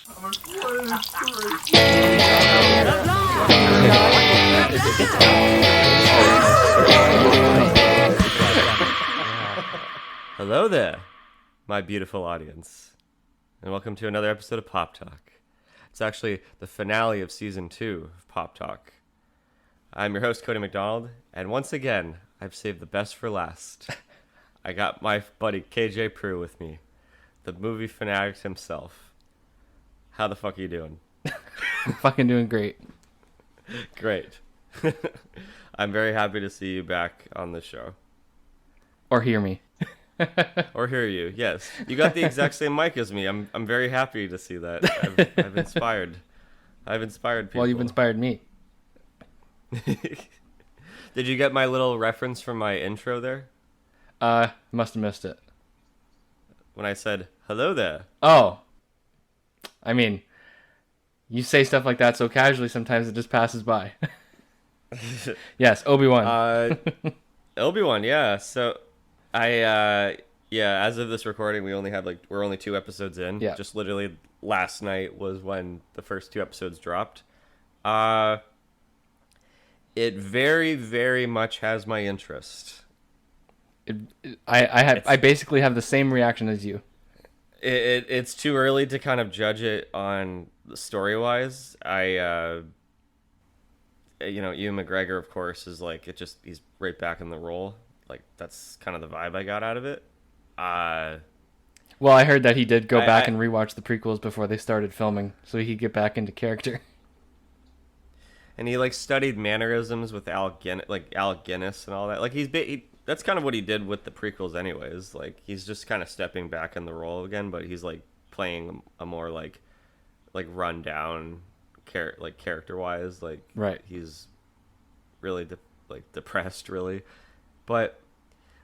Hello there, my beautiful audience, and welcome to another episode of Pop Talk. It's actually the finale of Season 2 of Pop Talk. I'm your host, Cody MacDonald, and once again, I've saved the best for last. I got my buddy Kj Proulx with me, the movie fanatic himself. How the fuck are you doing? I'm fucking doing great. Great. I'm very happy to see you back on the show. Or hear me. Or hear you, yes. You got the exact same mic as me. I'm very happy to see that. I've inspired people. Well, you've inspired me. Did you get my little reference from my intro there? Must have missed it. When I said, hello there. Oh. I mean, you say stuff like that so casually sometimes it just passes by. Yes, Obi-Wan. Obi-Wan, yeah. So as of this recording, we're only 2 episodes in. Yeah. Just literally last night was when the first 2 episodes dropped. It very, very much has my interest. I basically have the same reaction as you. It's too early to kind of judge it on story-wise. Ewan McGregor, of course, is like, he's right back in the role. Like, that's kind of the vibe I got out of it. Well, I heard that he did go back and rewatch the prequels before they started filming, so he could get back into character. And he studied mannerisms with Alec Guinness and all that. Like, that's kind of what he did with the prequels, anyways. Like, he's just kind of stepping back in the role again, but he's playing a more run down character wise. Right. He's really depressed, really. But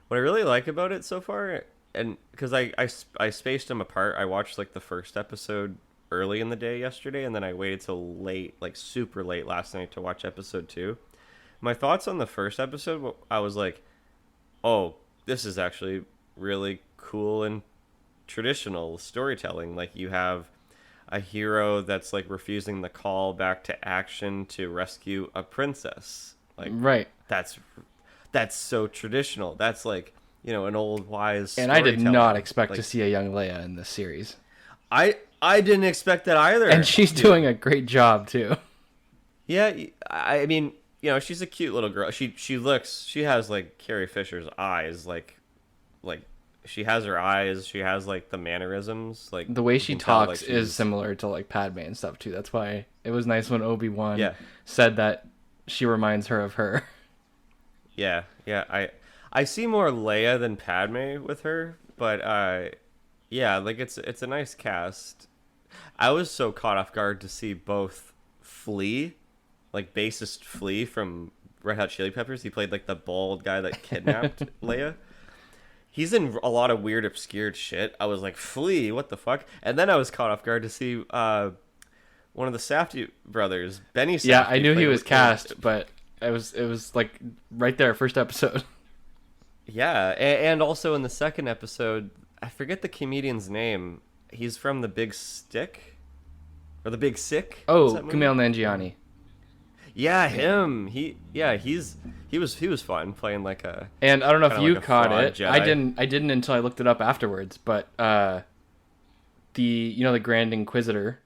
what I really like about it so far, and because I spaced them apart, I watched the first episode early in the day yesterday, and then I waited till late, super late last night to watch episode 2. My thoughts on the first episode, I was like, oh, this is actually really cool and traditional storytelling. Like, you have a hero that's refusing the call back to action to rescue a princess. Right. That's so traditional. That's an old wise And I did not expect to see a young Leia in this series. I didn't expect that either. And she's doing a great job too. Yeah, I mean, she's a cute little girl. She has Carrie Fisher's eyes, she has her eyes, she has the mannerisms, the way she talks is similar to Padme and stuff too. That's why it was nice when Obi-Wan said that she reminds her of her. Yeah. I see more Leia than Padme with her, but it's a nice cast. I was so caught off guard to see both Flea, bassist Flea from Red Hot Chili Peppers. He played the bald guy that kidnapped Leia. He's in a lot of weird, obscured shit. I was like, Flea, what the fuck? And then I was caught off guard to see one of the Safdie brothers, Benny Safdie. Yeah, I knew he was cast, but it was right there, first episode. Yeah, and also in the second episode, I forget the comedian's name. He's from The Big Stick, or The Big Sick. Oh, Kumail Nanjiani. Yeah, him. He was fun playing a. And I don't know if you caught it. Jedi. I didn't until I looked it up afterwards. But the Grand Inquisitor,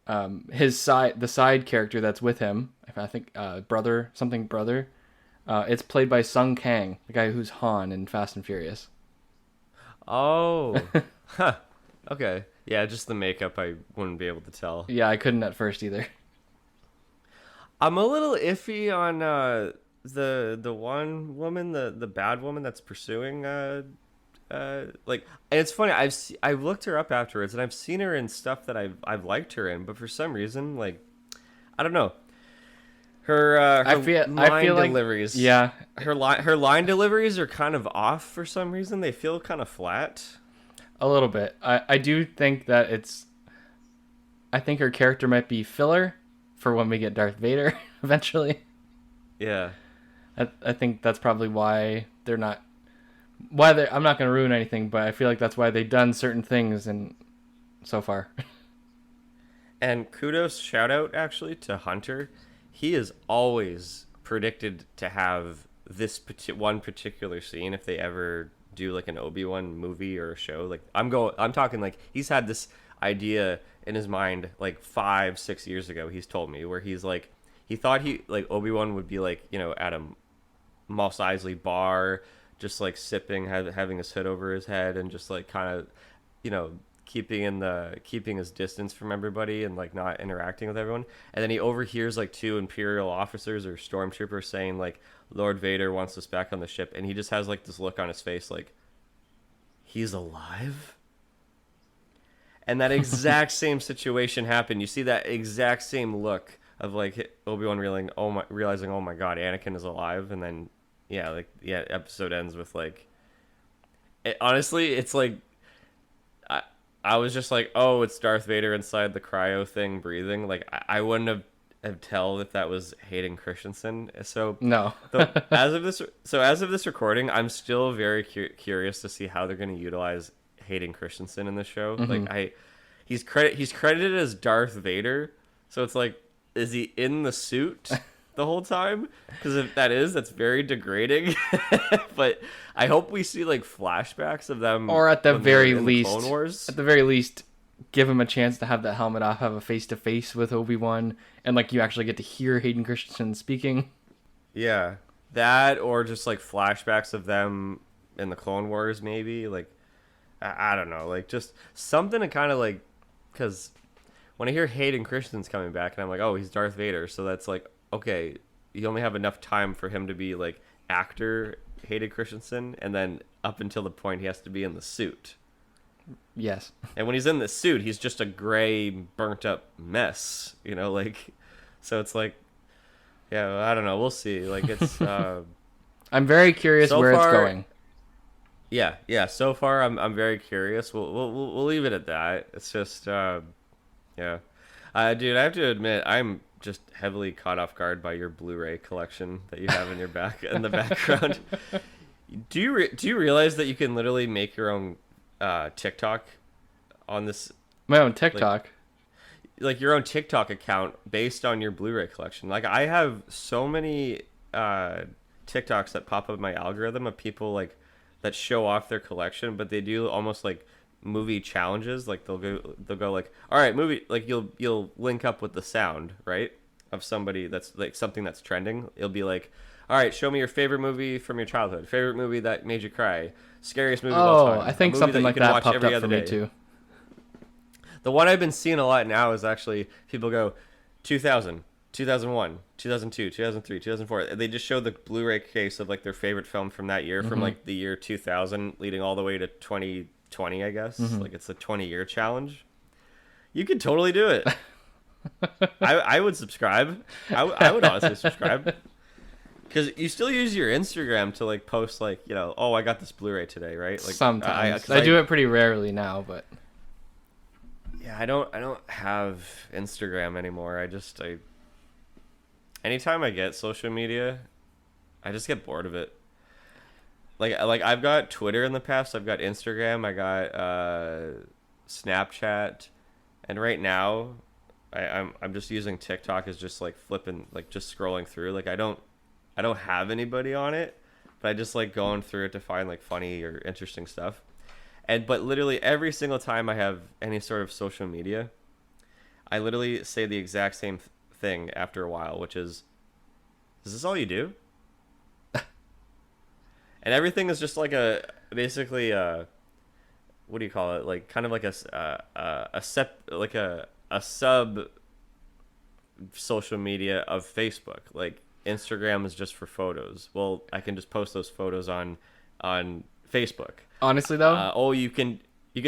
the side character that's with him, I think brother, it's played by Sung Kang, the guy who's Han in Fast and Furious. Oh, huh. Okay. Yeah, just the makeup, I wouldn't be able to tell. Yeah, I couldn't at first either. I'm a little iffy on the one woman, the bad woman that's pursuing and it's funny, I've looked her up afterwards, and I've seen her in stuff that I've liked her in, but for some reason, I don't know. Her line deliveries. Yeah. Her line deliveries are kind of off for some reason. They feel kind of flat. A little bit. I do think that I think her character might be filler for when we get Darth Vader eventually. Yeah. I think that's probably why they're not... I'm not going to ruin anything, but I feel like that's why they've done certain things so far. And kudos, shout out actually to Hunter. He is always predicted to have this one particular scene if they ever do like an Obi-Wan movie or a show. Like I'm talking like he's had this idea in his mind like 5-6 years ago. He's told me where he's like he thought he like Obi-Wan would be like at a Mos Eisley bar, just like sipping, having his hood over his head, and just like kind of, you know, keeping his distance from everybody and like not interacting with everyone. And then he overhears like two Imperial officers or stormtroopers saying like Lord Vader wants us back on the ship, and he just has like this look on his face like he's alive. And that exact same situation happened. You see that exact same look of like Obi-Wan realizing, oh my god, Anakin is alive, and then episode ends with like honestly, it's like I was just like, oh, it's Darth Vader inside the cryo thing breathing. Like I wouldn't have tell if that was Hayden Christensen. So No. as of this recording, I'm still very curious to see how they're going to utilize Hayden Christensen in the show. Mm-hmm. Like he's credited as Darth Vader, so it's like, is he in the suit the whole time? Because if that's very degrading. But I hope we see like flashbacks of them, or at the very least, Clone Wars. at the very least, give him a chance to have that helmet off, have a face-to-face with Obi-Wan, and like you actually get to hear Hayden Christensen speaking. Yeah, that, or just like flashbacks of them in the Clone Wars, maybe. Like I don't know, like just something to kind of like, because when I hear Hayden Christensen's coming back, and I'm like, oh, he's Darth Vader, so that's like, okay, you only have enough time for him to be like actor Hayden Christensen, and then up until the point he has to be in the suit. Yes. And when he's in the suit, he's just a gray, burnt up mess, like, so it's like, yeah, I don't know, we'll see. Like, it's I'm very curious so where far, it's going. Yeah. So far, I'm very curious. We'll leave it at that. It's just, yeah, dude. I have to admit, I'm just heavily caught off guard by your Blu-ray collection that you have in your in the background. Do you realize that you can literally make your own TikTok on this? My own TikTok. Like your own TikTok account based on your Blu-ray collection. Like I have so many TikToks that pop up in my algorithm of people like that show off their collection, but they do almost like movie challenges. Like they'll go like, all right, movie, like you'll link up with the sound, right, of somebody that's like something that's trending. It'll be like, all right, show me your favorite movie from your childhood, favorite movie that made you cry, scariest movie of all time. I think something like that popped up for me too. The one I've been seeing a lot now is actually people go 2000, 2001, 2002, 2003, 2004. They just show the Blu-ray case of like their favorite film from that year, from like the year 2000 leading all the way to 2020, I guess. Like it's a 20-year challenge. You could totally do it. I would subscribe. I would honestly subscribe. Because you still use your Instagram to like post like, oh, I got this Blu-ray today, right? Like sometimes. I do it pretty rarely now, but yeah, I don't have Instagram anymore. Anytime I get social media, I just get bored of it. Like I've got Twitter in the past, I've got Instagram, I got Snapchat, and right now I'm just using TikTok as just like flipping, like just scrolling through. Like I don't have anybody on it, but I just like going through it to find like funny or interesting stuff. But literally every single time I have any sort of social media, I literally say the exact same thing after a while, which is this all you do? And everything is just like basically what do you call it? Like kind of like a sub social media of Facebook. Like Instagram is just for photos. Well, I can just post those photos on Facebook. Honestly, though, you can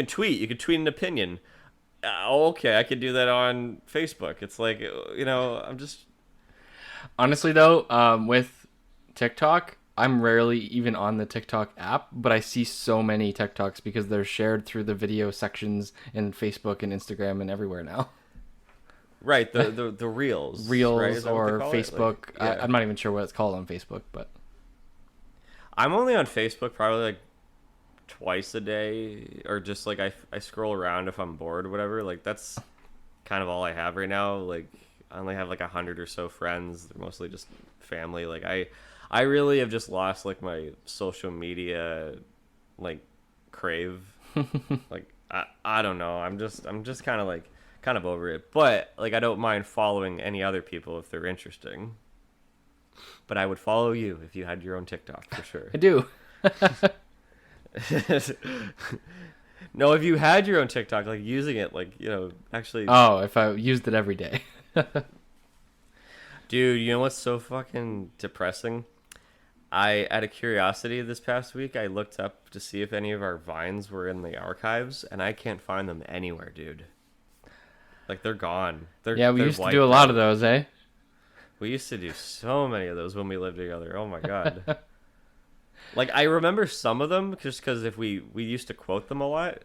tweet. You can tweet an opinion. Okay, I could do that on Facebook. It's like, I'm just. Honestly, though, with TikTok, I'm rarely even on the TikTok app, but I see so many TikToks because they're shared through the video sections in Facebook and Instagram and everywhere now. Right, the reels, reels, right? Or Facebook. Like, yeah. I'm not even sure what it's called on Facebook, but I'm only on Facebook probably like twice a day, or just like I scroll around if I'm bored or whatever. Like that's kind of all I have right now. Like I only have like 100 or so friends. They're mostly just family. Like I really have just lost like my social media like crave. Like I don't know. I'm just kind of over it. But like I don't mind following any other people if they're interesting. But I would follow you if you had your own TikTok for sure. I do. No, if you had your own TikTok, like using it, like, actually. Oh, if I used it every day. Dude, you know what's so fucking depressing? Out of curiosity this past week, I looked up to see if any of our Vines were in the archives, and I can't find them anywhere, dude. Like, they're gone. Yeah, we they're used to do a wiped lot out. of those, eh? We used to do so many of those when we lived together. Oh my God. Like, I remember some of them just because if we used to quote them a lot.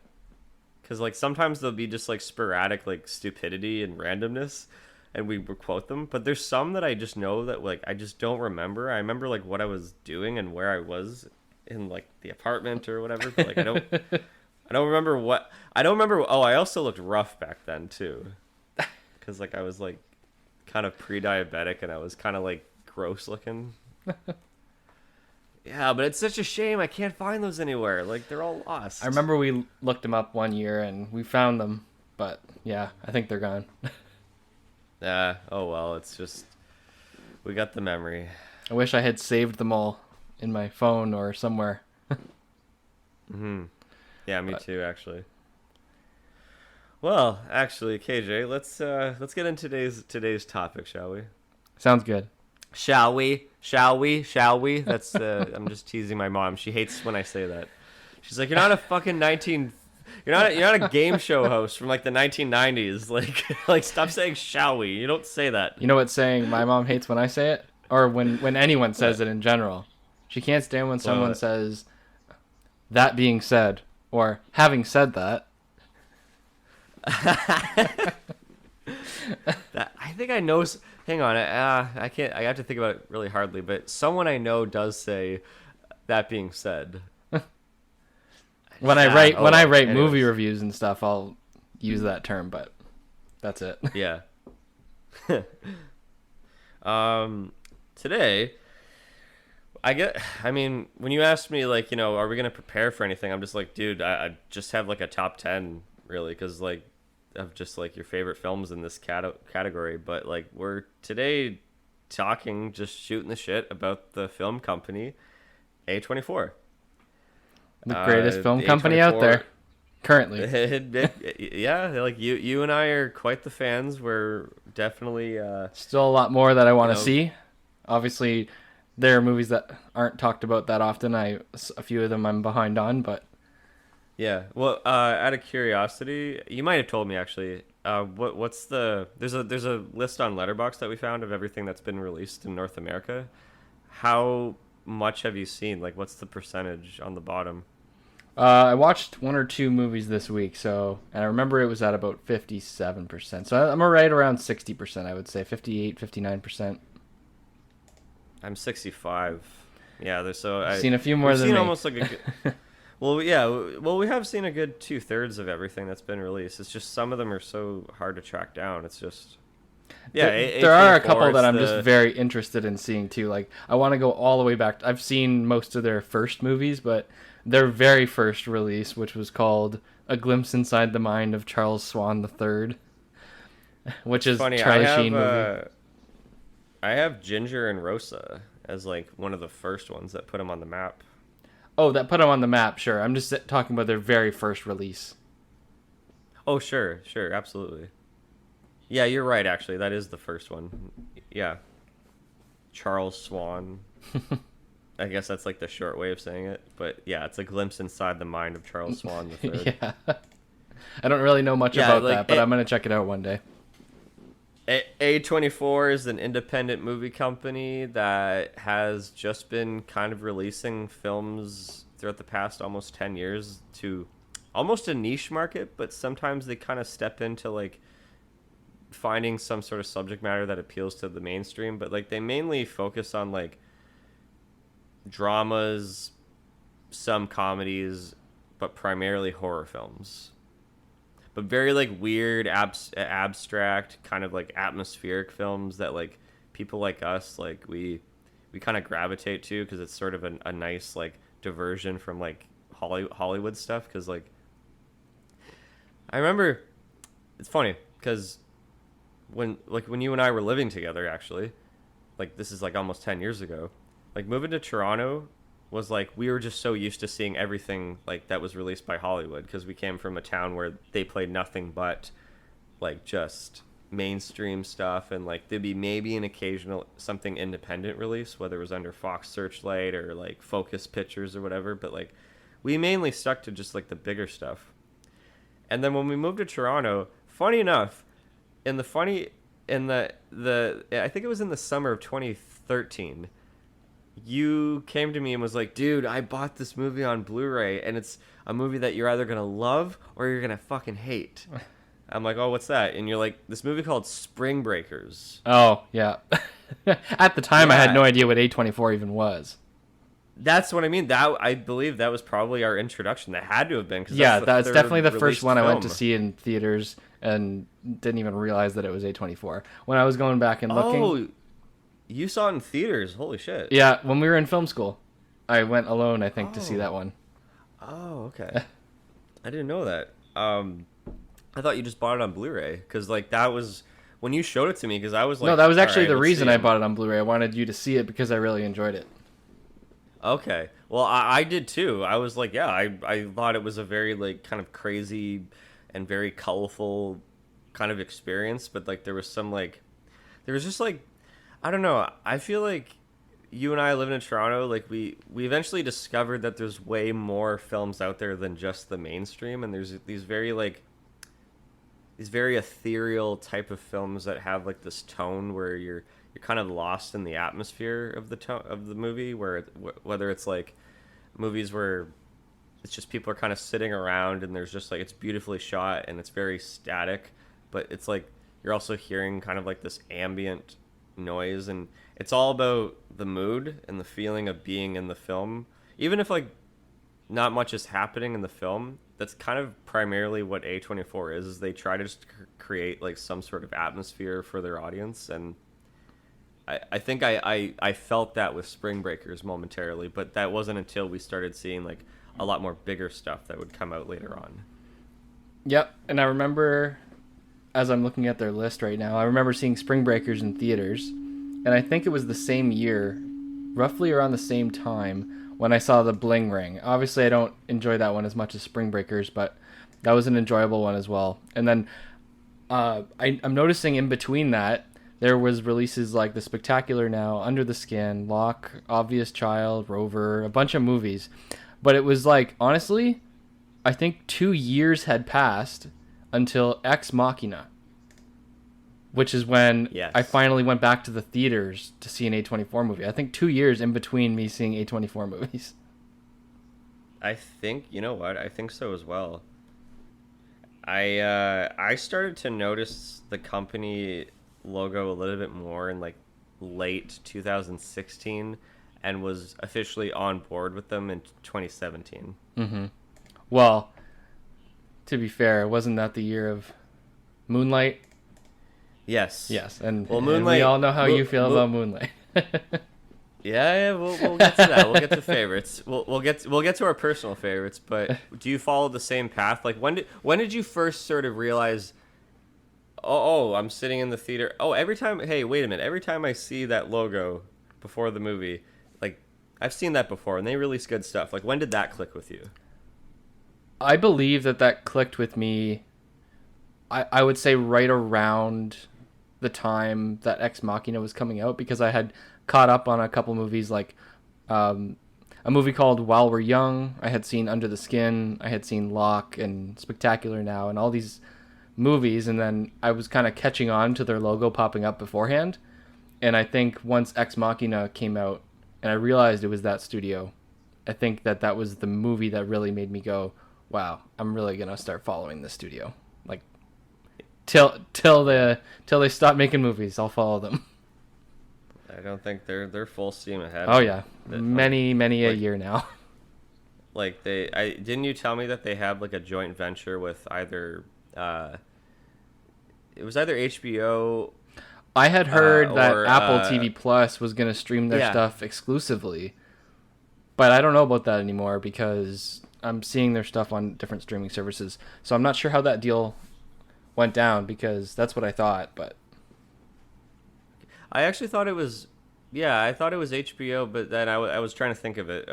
Because, like, sometimes they'll be just, like, sporadic, like, stupidity and randomness, and we would quote them. But there's some that I just know that, like, I just don't remember. I remember, like, what I was doing and where I was in, like, the apartment or whatever. But, like, I don't remember what... I don't remember... Oh, I also looked rough back then, too. Because, like, I was, like, kind of pre-diabetic, and I was kind of, like, gross looking. Yeah, but it's such a shame. I can't find those anywhere. Like, they're all lost. I remember we looked them up one year and we found them, but yeah, I think they're gone. Yeah. Oh, well, it's just... We got the memory. I wish I had saved them all in my phone or somewhere. Mm-hmm. Yeah, me But too, actually. Well, actually, KJ, let's get into today's topic, shall we? sounds good. Shall we? Shall we? Shall we? That's I'm just teasing my mom. She hates when I say that. She's like, "You're not a fucking 19 you're not a game show host from like the 1990s. Like stop saying shall we? You don't say that." You know what saying my mom hates when I say it? Or when anyone says What? it in general. She can't stand when someone What? says, "That being said," or "having said that." I think I know. Hang on, I can't. I have to think about it really hardly. But someone I know does say, "That being said." When Yeah, I write anyways. movie reviews and stuff, I'll use that term, but that's it. Yeah. Today, I mean, when you asked me, like, are we going to prepare for anything? I'm just like, dude, I just have, like, a top 10, really, because, like, of just, like, your favorite films in this category. But, like, we're today talking, just shooting the shit about the film company A24. The greatest film The company out A24 there currently. Yeah, like you and I are quite the fans. We're definitely Still a lot more that I want to know, see. Obviously, there are movies that aren't talked about that often. A few of them I'm behind on, but yeah. Well, out of curiosity, you might have told me actually. What's there's a list on Letterboxd that we found of everything that's been released in North America. How much have you seen? Like, what's the percentage on the bottom? I watched one or two movies this week, and I remember it was at about 57%. So I'm right around 60%, I would say, 58, 59%. I'm 65. Yeah, there's so I Seen a few more we've than seen me. almost like a good, well, yeah, well we have seen a good 2/3 of everything that's been released. It's just some of them are so hard to track down. It's just yeah. There are a A24, couple that it's I'm just very interested in seeing too. Like I want to go all the way back. I've seen most of their first movies, but their very first release, which was called A Glimpse Inside the Mind of Charles Swan III, which is funny. Charlie Sheen movie. I have Ginger and Rosa as like one of the first ones that put them on the map. Oh, that put them on the map. Sure, I'm just talking about their very first release. Oh, sure, absolutely. Yeah, you're right. Actually, that is the first one. Yeah, Charles Swan. I guess that's like the short way of saying it, but yeah, it's a glimpse inside the mind of Charles Swan III. Yeah, I don't really know much Yeah, about like that, but I'm gonna check it out one day. A24 is an independent movie company that has just been kind of releasing films throughout the past almost 10 years to almost a niche market, but sometimes they kind of step into like finding some sort of subject matter that appeals to the mainstream, but like they mainly focus on like dramas, some comedies, but primarily horror films. but very like weird, abstract, kind of like atmospheric films that like people like us like we kind of gravitate to because it's sort of a nice like diversion from like Hollywood stuff. Because like I remember, it's funny because when you and I were living together, actually, like this is like almost 10 years ago, like moving to Toronto was like we were just so used to seeing everything like that was released by Hollywood because we came from a town where they played nothing but like just mainstream stuff, and like there'd be maybe an occasional something independent release, whether it was under Fox Searchlight or like Focus Pictures or whatever, but like we mainly stuck to just like the bigger stuff. And then when we moved to Toronto, funny enough, in the I think it was in the summer of 2013, you came to me and was like, dude, I bought this movie on Blu-ray and it's a movie that you're either gonna love or you're gonna fucking hate. I'm like, oh, what's that? And you're like, this movie called Spring Breakers. Oh, yeah. At the time, I had Yeah. no idea what A24 even was. That's what I mean. That I believe that was probably our introduction. That had to have been. Cause Yeah, that's that's definitely the third first one I went to released see in theaters and didn't even realize that it was A24. When I was going back and looking... Oh, you saw it in theaters. Holy shit. Yeah, when we were in film school. I went alone, I think, to see Oh. that one. Oh, okay. I didn't know that. I thought you just bought it on Blu-ray because like that was when you showed it to me because I was like, No, that was actually "All right, the let's reason see I it." bought it on Blu-ray. I wanted you to see it because I really enjoyed it. Okay. Well, I did too. I was like, yeah, I thought it was a very like kind of crazy and very colorful kind of experience, but like there was some like there was just like I don't know. I feel like you and I living in Toronto, like we eventually discovered that there's way more films out there than just the mainstream, and there's these very ethereal type of films that have like this tone where you're kind of lost in the atmosphere of the tone of the movie, where whether it's like movies where it's just people are kind of sitting around and there's just like it's beautifully shot and it's very static, but it's like you're also hearing kind of like this ambient noise, and it's all about the mood and the feeling of being in the film, even if like not much is happening in the film. That's kind of primarily what A24 is they try to just create like some sort of atmosphere for their audience. And I think I felt that with Spring Breakers momentarily, but that wasn't until we started seeing like a lot more bigger stuff that would come out later on. Yep, and I remember, as I'm looking at their list right now, I remember seeing Spring Breakers in theaters, and I think it was the same year, roughly around the same time, when I saw The Bling Ring. Obviously, I don't enjoy that one as much as Spring Breakers, but that was an enjoyable one as well. And then I'm noticing in between that, there was releases like The Spectacular Now, Under the Skin, Locke, Obvious Child, Rover, a bunch of movies. But it was like, honestly, I think 2 years had passed until Ex Machina, which is when Yes. I finally went back to the theaters to see an A24 movie. I think 2 years in between me seeing A24 movies. I think you know what? I think so as well. I started to notice the company logo a little bit more in like late 2016 and was officially on board with them in 2017. Mm-hmm. Well, to be fair, wasn't that the year of Moonlight? Yes. Yes, and, Well, and Moonlight. we all know how you feel about Moonlight. Yeah, we'll get to that. We'll get to favorites. We'll get to our personal favorites. But do you follow the same path? Like when did you first sort of realize? Oh, I'm sitting in the theater. Oh, every time. Hey, wait a minute. Every time I see that logo before the movie, like I've seen that before, and they release good stuff. Like when did that click with you? I believe that clicked with me, I would say right around the time that Ex Machina was coming out, because I had caught up on a couple movies like a movie called While We're Young. I had seen Under the Skin. I had seen Locke and Spectacular Now and all these movies, and then I was kind of catching on to their logo popping up beforehand. And I think once Ex Machina came out and I realized it was that studio, I think that was the movie that really made me go, wow, I'm really going to start following this studio. Like till they stop making movies, I'll follow them. I don't think they're full steam ahead. Oh yeah, That- many a like- year now. Like didn't you tell me that they have like a joint venture with either Uh, it was either HBO I had heard that or Apple TV Plus was going to stream their yeah. stuff exclusively, but I don't know about that anymore because I'm seeing their stuff on different streaming services. So I'm not sure how that deal went down because that's what I thought, but I actually thought it was, yeah, I thought it was HBO, but then I was trying to think of it.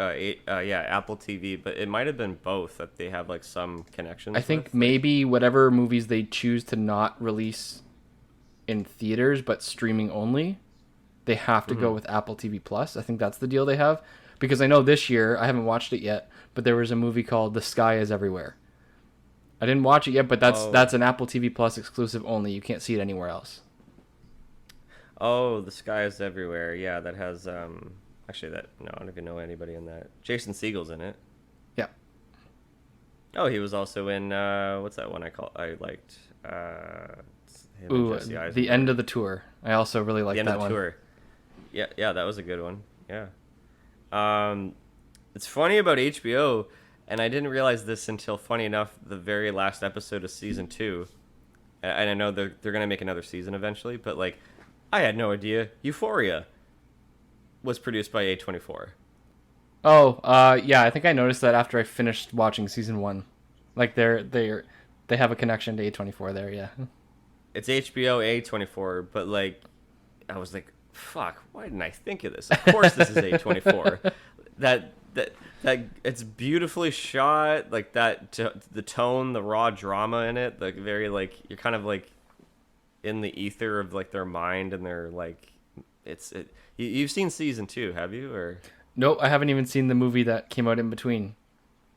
Yeah, Apple TV, but it might have been both that they have like some connections. I think with. maybe whatever movies they choose to not release in theaters but streaming only, they have to go with Apple TV Plus. I think that's the deal they have because I know this year, I haven't watched it yet, but there was a movie called The Sky is Everywhere. I didn't watch it yet, but that's an Apple TV Plus exclusive only. You can't see it anywhere else. Oh, The Sky is Everywhere. Yeah, that has actually that no, I don't even know anybody in that. Jason Segel's in it. Yeah. Oh, he was also in what's that one I liked? It's him and Ooh, Jesse Eisenberg. The End of the Tour. I also really liked The End that of the one. Tour. Yeah, that was a good one. Yeah. It's funny about HBO, and I didn't realize this until, funny enough, the very last episode of season 2. And I know they're gonna make another season eventually, but like, I had no idea Euphoria was produced by A24. Oh, yeah, I think I noticed that after I finished watching season 1. Like they have a connection to A24 there, yeah. It's HBO A24, but like, I was like, fuck, why didn't I think of this? Of course this is A24. that it's beautifully shot, like the tone, the raw drama in it, like very like you're kind of like in the ether of like their mind and their like you've seen season 2, have you? Or Nope, I haven't even seen the movie that came out in between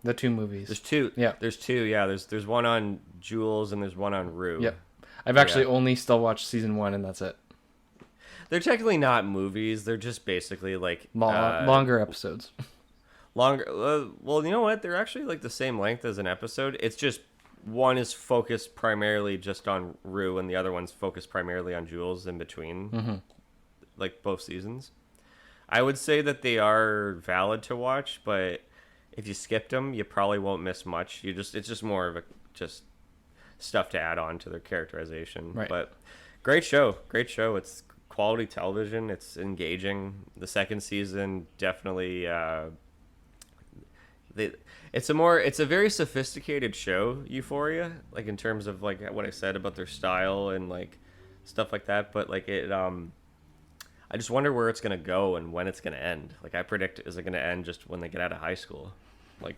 the two movies. there's two. Yeah. There's two. Yeah. There's one on Jules and there's one on Rue. Yep. I've actually only still watched season 1 and that's it. They're technically not movies. They're just basically like Longer episodes. Longer. Well, you know what? They're actually like the same length as an episode. It's just one is focused primarily just on Rue, and the other one's focused primarily on Jules in between, like both seasons. I would say that they are valid to watch, but if you skipped them, you probably won't miss much. It's just more of a just stuff to add on to their characterization. Right. But great show. It's quality television. It's engaging. The second season definitely. It's a very sophisticated show, Euphoria, like in terms of like what I said about their style and like stuff like that. But like I just wonder where it's gonna go and when it's gonna end. Like I predict, is it gonna end just when they get out of high school? Like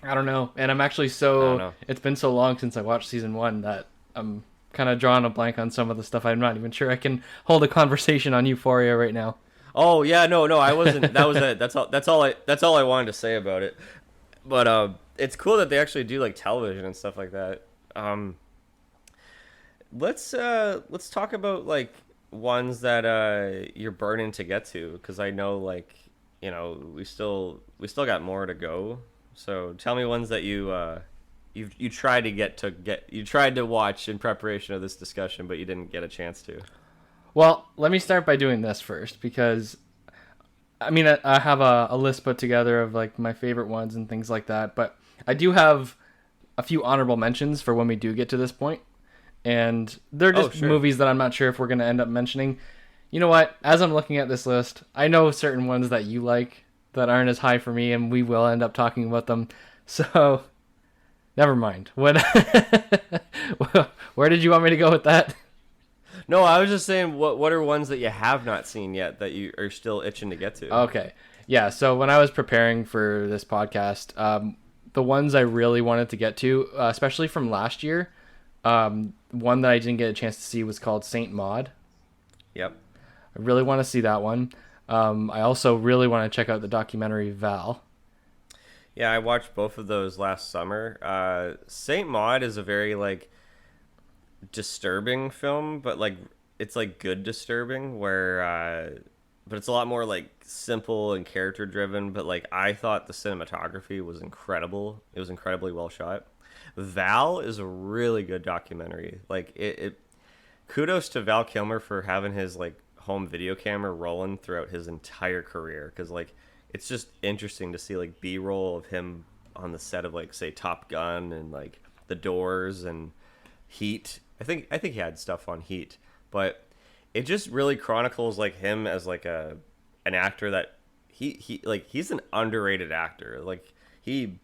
I don't know. And I'm actually it's been so long since I watched season 1 that I'm kind of drawing a blank on some of the stuff. I'm not even sure I can hold a conversation on Euphoria right now. Oh yeah, no, I wasn't. That was it. That's all I wanted to say about it. But it's cool that they actually do like television and stuff like that. Let's talk about like ones that you're burning to get to, because I know like we still got more to go. So tell me ones that you tried to watch in preparation of this discussion, but you didn't get a chance to. Well, let me start by doing this first because, I mean, I have a list put together of like my favorite ones and things like that, but I do have a few honorable mentions for when we do get to this point, and they're just movies that I'm not sure if we're going to end up mentioning. You know what? As I'm looking at this list, I know certain ones that you like that aren't as high for me, and we will end up talking about them. So, never mind. Where did you want me to go with that? No, I was just saying, what are ones that you have not seen yet that you are still itching to get to? Okay. Yeah, so when I was preparing for this podcast, the ones I really wanted to get to, especially from last year, one that I didn't get a chance to see was called Saint Maud. Yep. I really want to see that one. I also really want to check out the documentary Val. Yeah, I watched both of those last summer. Saint Maud is a very like disturbing film, but like it's like good disturbing, where but it's a lot more like simple and character driven. But like I thought the cinematography was incredible. It was incredibly well shot. Val is a really good documentary. Like it kudos to Val Kilmer for having his like home video camera rolling throughout his entire career, because like it's just interesting to see like B-roll of him on the set of like say Top Gun and like The Doors and Heat. I think he had stuff on Heat, but it just really chronicles like him as like an actor that he's an underrated actor. Like he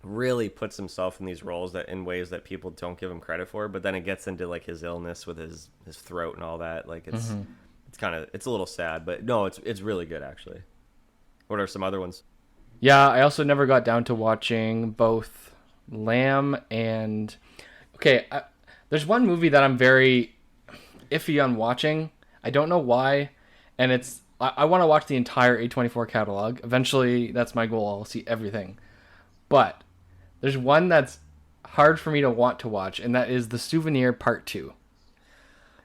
really puts himself in these roles that in ways that people don't give him credit for, but then it gets into like his illness with his throat and all that. Like it's a little sad, but no, it's really good actually. What are some other ones? Yeah, I also never got down to watching both Lamb and... Okay, there's one movie that I'm very iffy on watching. I don't know why, and it's... I want to watch the entire A24 catalog. Eventually, that's my goal. I'll see everything. But there's one that's hard for me to want to watch, and that is The Souvenir Part 2.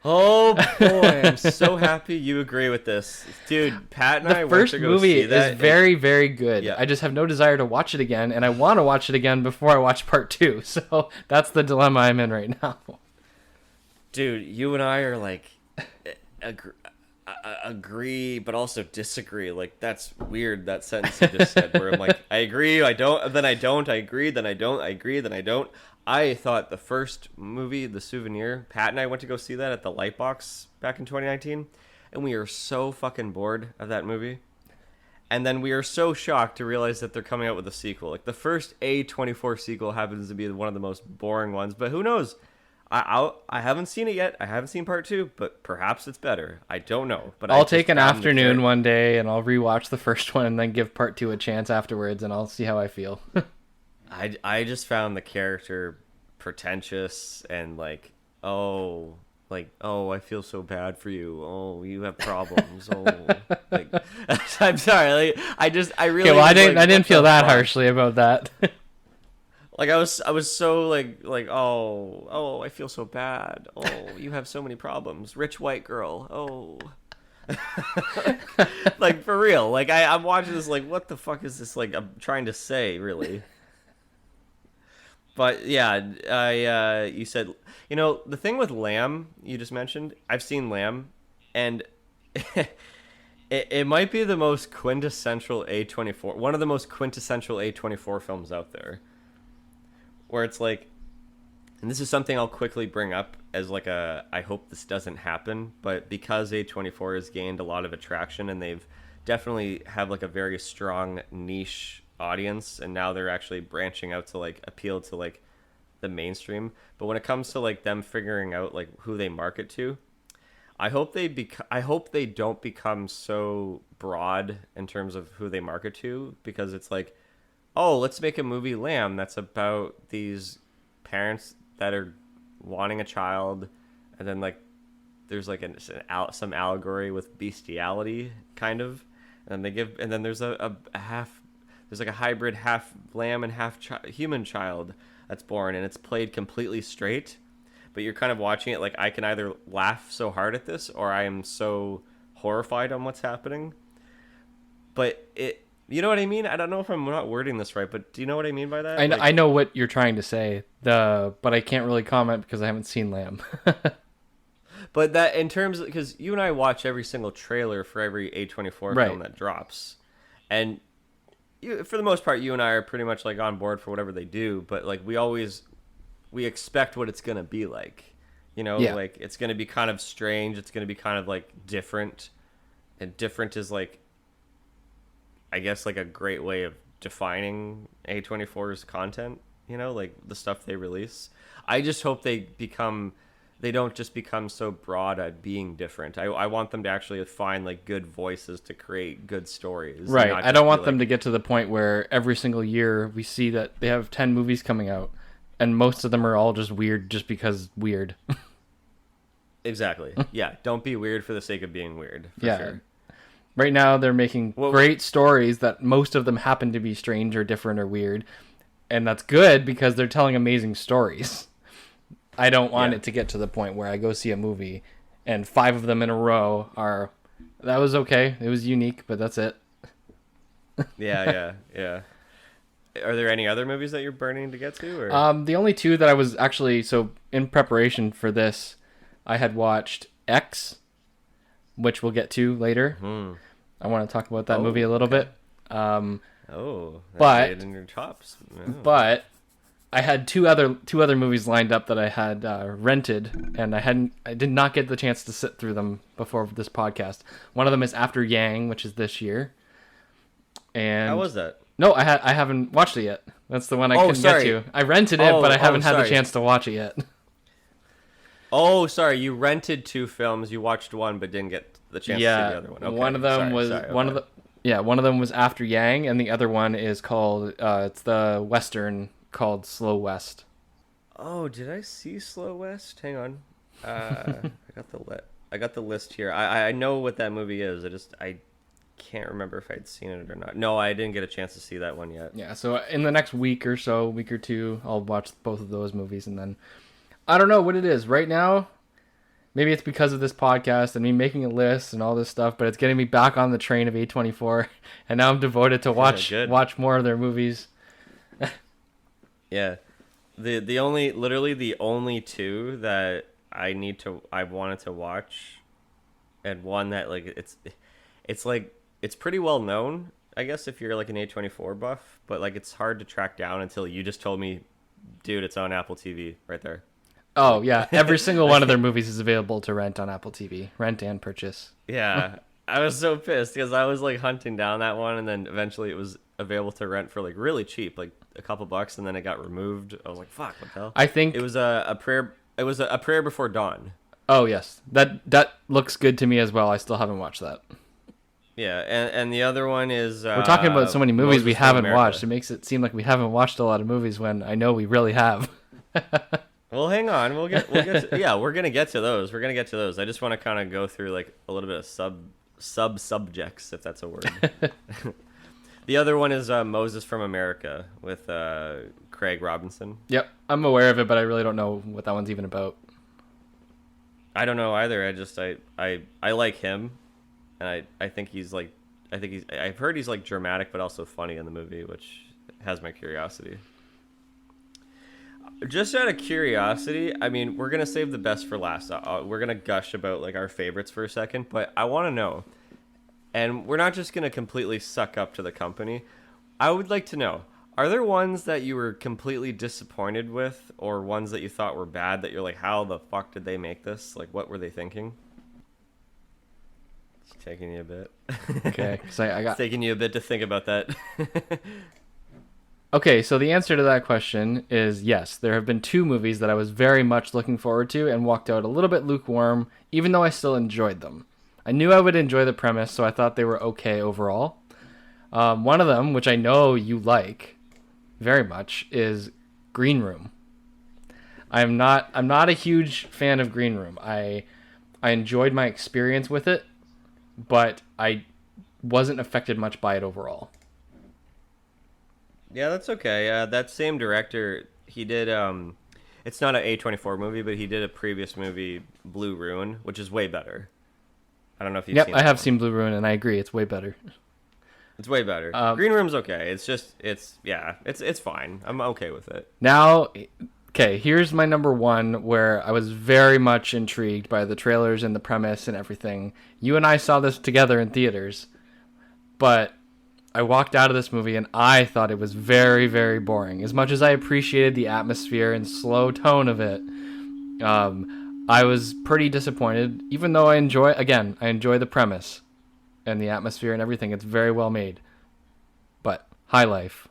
Oh boy, I'm so happy you agree with this. Dude, Pat and I went to go see that. The first movie is very, very good. Yeah. I just have no desire to watch it again, and I want to watch it again before I watch Part 2. So that's the dilemma I'm in right now. Dude, you and I are like agree but also disagree. Like that's weird, that sentence you just said where I'm like, I agree, I don't, then I don't, I agree, then I don't, I agree, then I don't. I thought the first movie, The Souvenir, Pat and I went to go see that at the Lightbox back in 2019, and we are so fucking bored of that movie. And then we are so shocked to realize that they're coming out with a sequel. Like the first A24 sequel happens to be one of the most boring ones, but who knows? I haven't seen it yet. I haven't seen Part 2, but perhaps it's better. I don't know. But I'll take an afternoon one day and I'll rewatch the first one and then give Part 2 a chance afterwards, and I'll see how I feel. I just found the character pretentious and oh, I feel so bad for you. Oh, you have problems. Oh, like, I'm sorry. Like, I really. Okay, well, I didn't feel that harshly about that. Like I was so like oh, I feel so bad. Oh, you have so many problems. Rich white girl. Oh. Like for real. Like I'm watching this like, what the fuck is this like I'm trying to say, really? But yeah, you said, the thing with Lamb you just mentioned, I've seen Lamb, and it might be the most quintessential A24, one of the most quintessential A24 films out there. Where it's like, and this is something I'll quickly bring up as like I hope this doesn't happen, but because A24 has gained a lot of attraction and they've definitely have like a very strong niche audience, and now they're actually branching out to like appeal to like the mainstream. But when it comes to like them figuring out like who they market to, I hope they don't become so broad in terms of who they market to, because it's like, oh, let's make a movie Lamb that's about these parents that are wanting a child, and then like there's like some allegory with bestiality kind of, and then there's a half, there's like a hybrid half lamb and half human child that's born, and it's played completely straight, but you're kind of watching it like, I can either laugh so hard at this or I am so horrified on what's happening. But you know what I mean? I don't know if I'm not wording this right, but do you know what I mean by that? I know what you're trying to say, but I can't really comment because I haven't seen Lamb. But that in terms of, because you and I watch every single trailer for every A24 film that drops, and for the most part, you and I are pretty much like on board for whatever they do. But like we expect what it's gonna be like, like it's gonna be kind of strange. It's gonna be kind of like different, and different is like, I guess, like a great way of defining A24's content, like the stuff they release. I just hope they don't just become so broad at being different. I want them to actually find like good voices to create good stories. Right. I don't want them to get to the point where every single year we see that they have 10 movies coming out and most of them are all just weird just because weird. Exactly. Yeah. Don't be weird for the sake of being weird. For sure. Right now, they're making great stories that most of them happen to be strange or different or weird. And that's good because they're telling amazing stories. I don't want it to get to the point where I go see a movie and 5 of them in a row are, that was okay. It was unique, but that's it. Yeah. Are there any other movies that you're burning to get to? Or? The only 2 that I was actually, so in preparation for this, I had watched X, which we'll get to later. I want to talk about that movie a little bit. But in your chops. But I had two other movies lined up that I had rented, and I did not get the chance to sit through them before this podcast. One of them is After Yang, which is this year, How and was that? no, I haven't watched it yet. That's the one I Oh, couldn't sorry. get to. I rented it, but I haven't had the sorry. chance to watch it yet. Oh, sorry. You rented two films. You watched one, but didn't get the chance to see the other one. Okay. One of them one of them was After Yang, and the other one is called it's the Western called Slow West. Oh, did I see Slow West? Hang on. I got the list here. I know what that movie is. I can't remember if I'd seen it or not. No, I didn't get a chance to see that one yet. Yeah, so in the next week or two, I'll watch both of those movies, and then I don't know what it is right now. Maybe it's because of this podcast and me making a list and all this stuff, but it's getting me back on the train of A24, and now I'm devoted to watch more of their movies. Yeah, literally the only two that I wanted to watch, and one that like it's pretty well known, I guess, if you're like an A24 buff, but like it's hard to track down until you just told me, dude, it's on Apple TV right there. Oh yeah, every single one of their movies is available to rent on Apple TV, rent and purchase. Yeah, I was so pissed because I was like hunting down that one, and then eventually it was available to rent for like really cheap, like a couple bucks, and then it got removed. I was like, "Fuck, what the hell?" I think it was a prayer. It was a prayer before dawn. Oh yes, that looks good to me as well. I still haven't watched that. Yeah, and the other one is we're talking about so many movies we haven't America. watched. It makes it seem like we haven't watched a lot of movies when I know we really have. Well, hang on. We'll get yeah, we're gonna get to those. I just want to kind of go through like a little bit of sub subjects, if that's a word. The other one is Moses from America with Craig Robinson. Yep, I'm aware of it, but I really don't know what that one's even about. I don't know either. I like him, and I've heard he's like dramatic but also funny in the movie, which has my curiosity. Just out of curiosity, I mean, we're gonna save the best for last. We're gonna gush about like our favorites for a second, but I want to know, and we're not just gonna completely suck up to the company. I would like to know: are there ones that you were completely disappointed with, or ones that you thought were bad that you're like, how the fuck did they make this? Like, what were they thinking? It's taking you a bit. Okay, so It's taking you a bit to think about that. Okay, so the answer to that question is yes. There have been two movies that I was very much looking forward to and walked out a little bit lukewarm, even though I still enjoyed them. I knew I would enjoy the premise, so I thought they were okay overall. One of them, which I know you like very much, is Green Room. I'm not a huge fan of Green Room. I enjoyed my experience with it, but I wasn't affected much by it overall. Yeah, that's okay. That same director, he did. It's not an A24 movie, but he did a previous movie, Blue Ruin, which is way better. I don't know if you've seen. Yep, I have seen Blue Ruin, and I agree, it's way better. It's way better. Green Room's okay. It's fine. I'm okay with it. Now, okay, here's my number one, where I was very much intrigued by the trailers and the premise and everything. You and I saw this together in theaters, but I walked out of this movie and I thought it was very, very boring. As much as I appreciated the atmosphere and slow tone of it, I was pretty disappointed, even though I enjoy the premise and the atmosphere and everything. It's very well made. But High Life.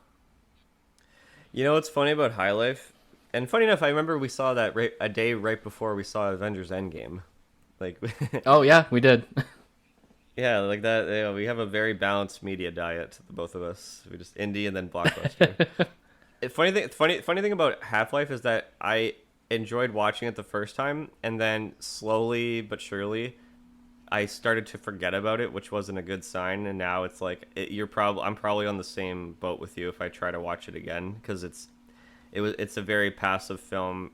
You know what's funny about High Life? And funny enough, I remember we saw that a day right before we saw Avengers Endgame. Like, oh yeah, we did. Yeah, like that. You know, we have a very balanced media diet, the both of us. We just indie and then blockbuster. Funny thing about Half-Life is that I enjoyed watching it the first time, and then slowly but surely, I started to forget about it, which wasn't a good sign. And now it's like I'm probably on the same boat with you if I try to watch it again, because it's a very passive film.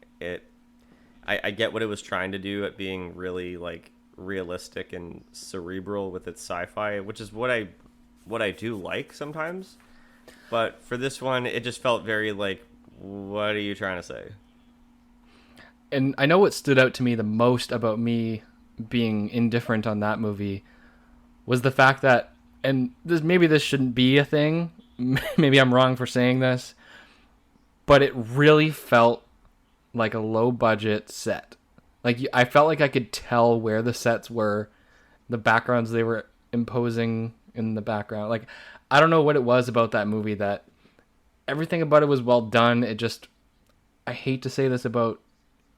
I get what it was trying to do at being really like realistic and cerebral with its sci-fi, which is what I do like sometimes. But for this one, it just felt very like, what are you trying to say? And I know what stood out to me the most about me being indifferent on that movie was the fact that, and maybe this shouldn't be a thing, maybe I'm wrong for saying this, but it really felt like a low budget set. Like I felt like I could tell where the sets were, the backgrounds they were imposing in the background. Like I don't know what it was about that movie that everything about it was well done. It just, I hate to say this about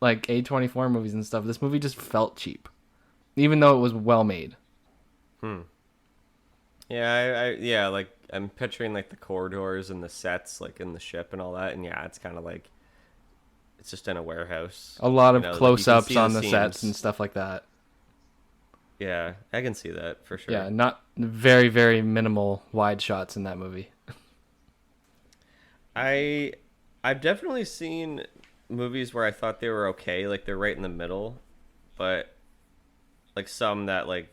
like A24 movies and stuff. This movie just felt cheap, even though it was well made. Yeah, yeah, like I'm picturing like the corridors and the sets like in the ship and all that, and yeah, it's kind of like it's just in a warehouse. A lot You of know, like, you can close-ups see on the sets seams. and stuff like that. Yeah, I can see that for sure. Yeah, not very, very minimal wide shots in that movie. I I've definitely seen movies where I thought they were okay, like they're right in the middle, but like some that like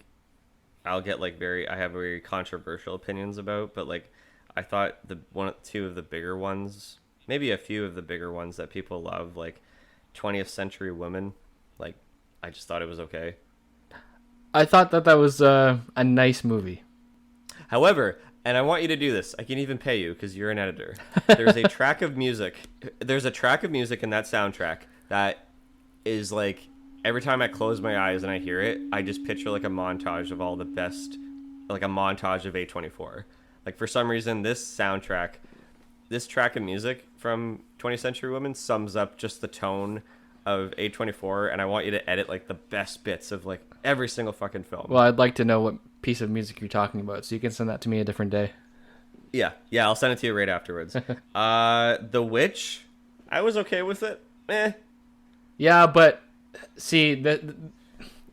I'll get like I have very controversial opinions about, but like I thought the one two of the bigger ones, maybe a few of the bigger ones that people love, like 20th Century Women, like I just thought it was okay. I thought that was a nice movie. However, and I want you to do this. I can even pay you because you're an editor. There's a track of music. There's a track of music in that soundtrack that is like every time I close my eyes and I hear it, I just picture like a montage of all the best, like a montage of A24. Like for some reason, this track of music from 20th Century Women sums up just the tone of A24, and I want you to edit like the best bits of like every single fucking film. Well, I'd like to know what piece of music you're talking about, so you can send that to me a different day. Yeah, I'll send it to you right afterwards. The Witch, I was okay with it. Yeah, but see,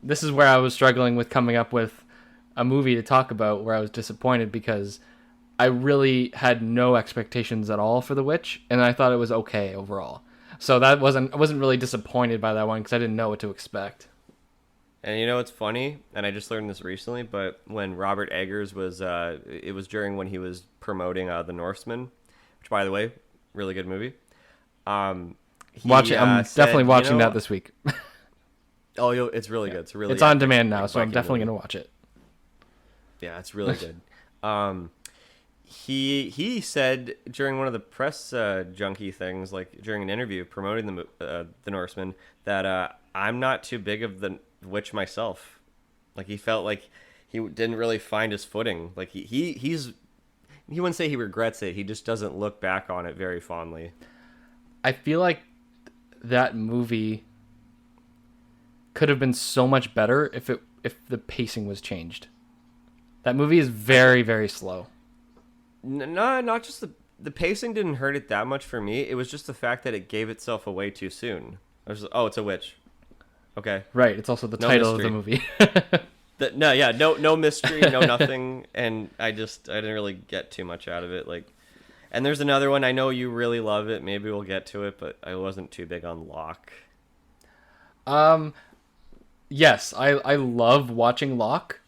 this is where I was struggling with coming up with a movie to talk about where I was disappointed because I really had no expectations at all for The Witch, and I thought it was okay overall. So I wasn't really disappointed by that one because I didn't know what to expect. And you know what's funny? And I just learned this recently, but when Robert Eggers was, it was during when he was promoting The Norseman, which, by the way, really good movie. I'm definitely watching that this week. Oh, it's really good. It's on demand now, so I'm definitely going to watch it. Yeah, it's really good. He said during one of the press junkie things, like during an interview promoting the Norseman, that I'm not too big of the Witch myself. Like he felt like he didn't really find his footing. Like he wouldn't say he regrets it. He just doesn't look back on it very fondly. I feel like that movie could have been so much better if the pacing was changed. That movie is very, very slow. No, not just the pacing didn't hurt it that much for me. It was just the fact that it gave itself away too soon. I was just, oh, it's a witch. Okay. Right. It's also the No title mystery. of the movie. No mystery, no nothing, and I didn't really get too much out of it. Like, and there's another one. I know you really love it. Maybe we'll get to it, but I wasn't too big on Locke. Yes, I love watching Locke,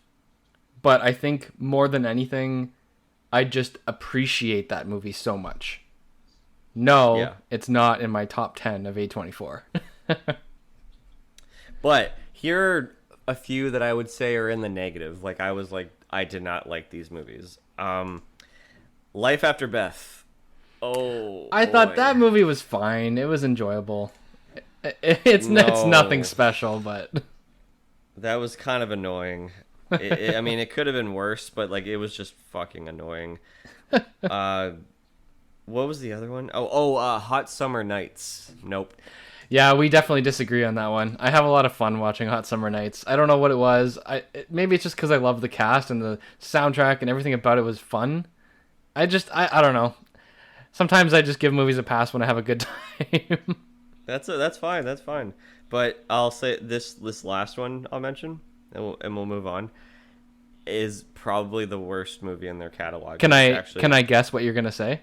but I think more than anything, I just appreciate that movie so much. No, Yeah. It's not in my top 10 of A24. But here are a few that I would say are in the negative. Like I did not like these movies. Life After Beth. Oh, I thought boy. that movie was fine. It was enjoyable. It's nothing special, but That was kind of annoying. I mean, it could have been worse, but like it was just fucking annoying. What was the other one? Hot Summer Nights. Nope. yeah, we definitely disagree on that one. I have a lot of fun watching Hot Summer Nights. I don't know what it was. Maybe it's just because I love the cast and the soundtrack and everything about it was fun. I don't know. Sometimes I just give movies a pass when I have a good time. That's fine. That's fine. But I'll say this last one I'll mention, and we'll move on, is probably the worst movie in their catalog. Can I guess what you're gonna say?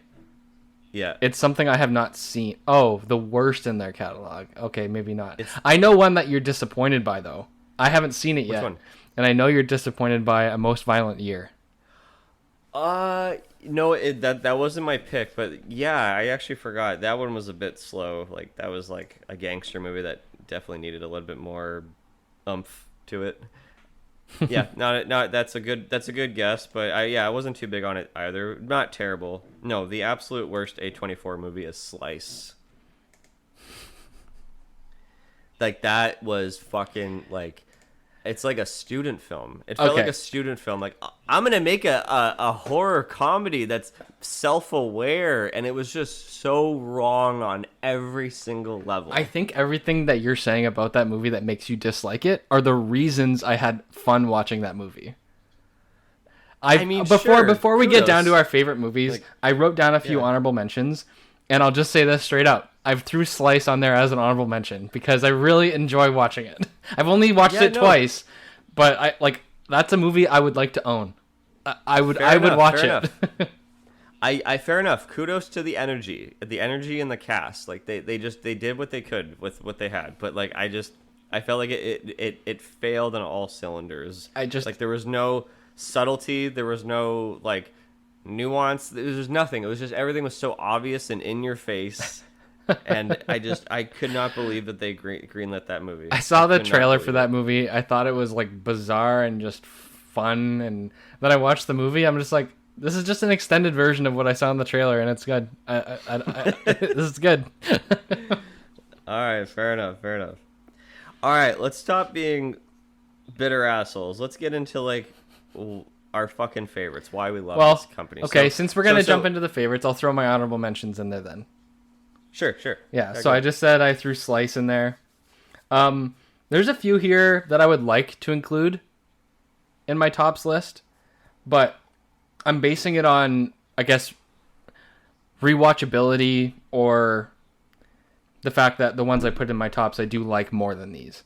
Yeah. It's something I have not seen. Oh, the worst in their catalog. Okay, maybe not. I know one that you're disappointed by though. I haven't seen it yet. one? And I know you're disappointed by A Most Violent Year. No, that wasn't my pick, but yeah, I actually forgot. That one was a bit slow. Like that was like a gangster movie that definitely needed a little bit more oomph to it. Yeah, not that's a good guess, but I wasn't too big on it either. Not terrible. No, the absolute worst A24 movie is Slice. Like that was fucking like it's like a student film. It felt like Okay. a student film. Like I'm gonna make a horror comedy that's self-aware, and it was just so wrong on every single level. I think everything that you're saying about that movie that makes you dislike it are the reasons I had fun watching that movie. I mean, before we get down to kudos. our favorite movies, Like, I wrote down a few yeah. honorable mentions, and I'll just say this straight up. I've threw Slice on there as an honorable mention because I really enjoy watching it. I've only watched Yeah, it no. twice, but I like that's a movie I would like to own. I would watch Fair it. enough. I fair enough. Kudos to the energy in the cast. Like they did what they could with what they had. But like I felt like it failed on all cylinders. Like there was no subtlety. There was no like nuance. There was just nothing. It was just everything was so obvious and in your face. And I could not believe that they greenlit that movie. I saw the could not trailer for believe that it. movie. I thought it was like bizarre and just fun, and then I watched the movie. I'm just like, this is just an extended version of what I saw in the trailer, and it's good. This is good. All right, fair enough. All right, let's stop being bitter assholes. Let's get into like our fucking favorites. Why we love Well, this company. okay, So- since we're gonna so- jump into the favorites, I'll throw my honorable mentions in there then. Sure. Yeah, Okay. so I just said I threw Slice in there. There's a few here that I would like to include in my tops list, but I'm basing it on, I guess, rewatchability or the fact that the ones I put in my tops I do like more than these.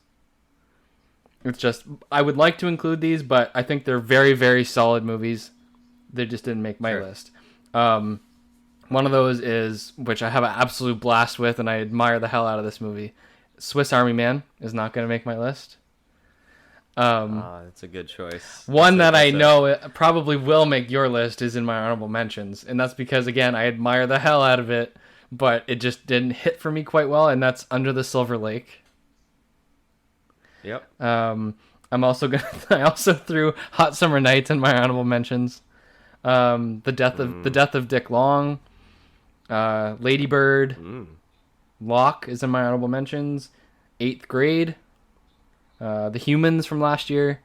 It's just, I would like to include these, but I think they're very, very solid movies. They just didn't make my Sure. list. One of those is, which I have an absolute blast with, and I admire the hell out of this movie. Swiss Army Man is not going to make my list. That's a good choice. One that I That's a- know it probably will make your list is in my honorable mentions, and that's because, again, I admire the hell out of it, but it just didn't hit for me quite well, and that's Under the Silver Lake. Yep. I'm also gonna. I also threw Hot Summer Nights in my honorable mentions. The death of Dick Long. Lady Bird. Locke is in my honorable mentions. Eighth Grade. The Humans from last year.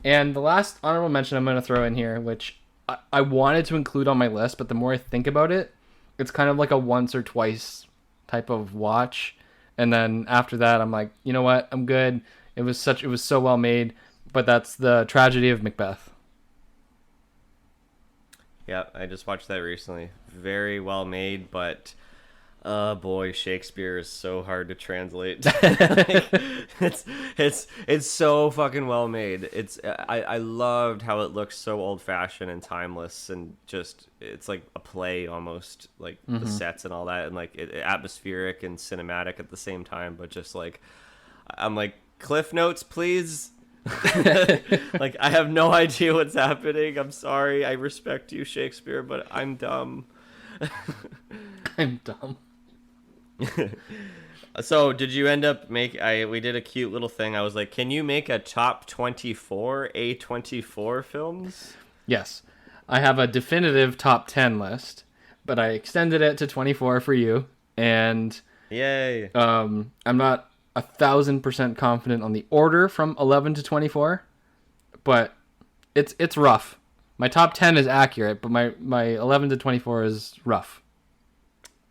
And the last honorable mention I'm going to throw in here, which I wanted to include on my list, but the more I think about it, it's kind of like a once or twice type of watch. And then after that, I'm like, you know what? I'm good. It was so well made, but that's The Tragedy of Macbeth. Yeah, I just watched that recently. Very well made, but boy, Shakespeare is so hard to translate. It's so fucking well made. I loved how it looks so old fashioned and timeless, and just it's like a play almost, like the sets and all that, and like atmospheric and cinematic at the same time. But just like I'm like, Cliff Notes, please. Like I have no idea what's happening. I'm sorry. I respect you, Shakespeare, but I'm dumb. I'm dumb. So did you end up we did a cute little thing. I was like, can you make a top 24 A24 films? Yes. I have a definitive top 10 list, but I extended it to 24 for you, and Yay. I'm not 1,000% confident on the order from 11 to 24, but it's rough. My top 10 is accurate, but my 11 to 24 is rough.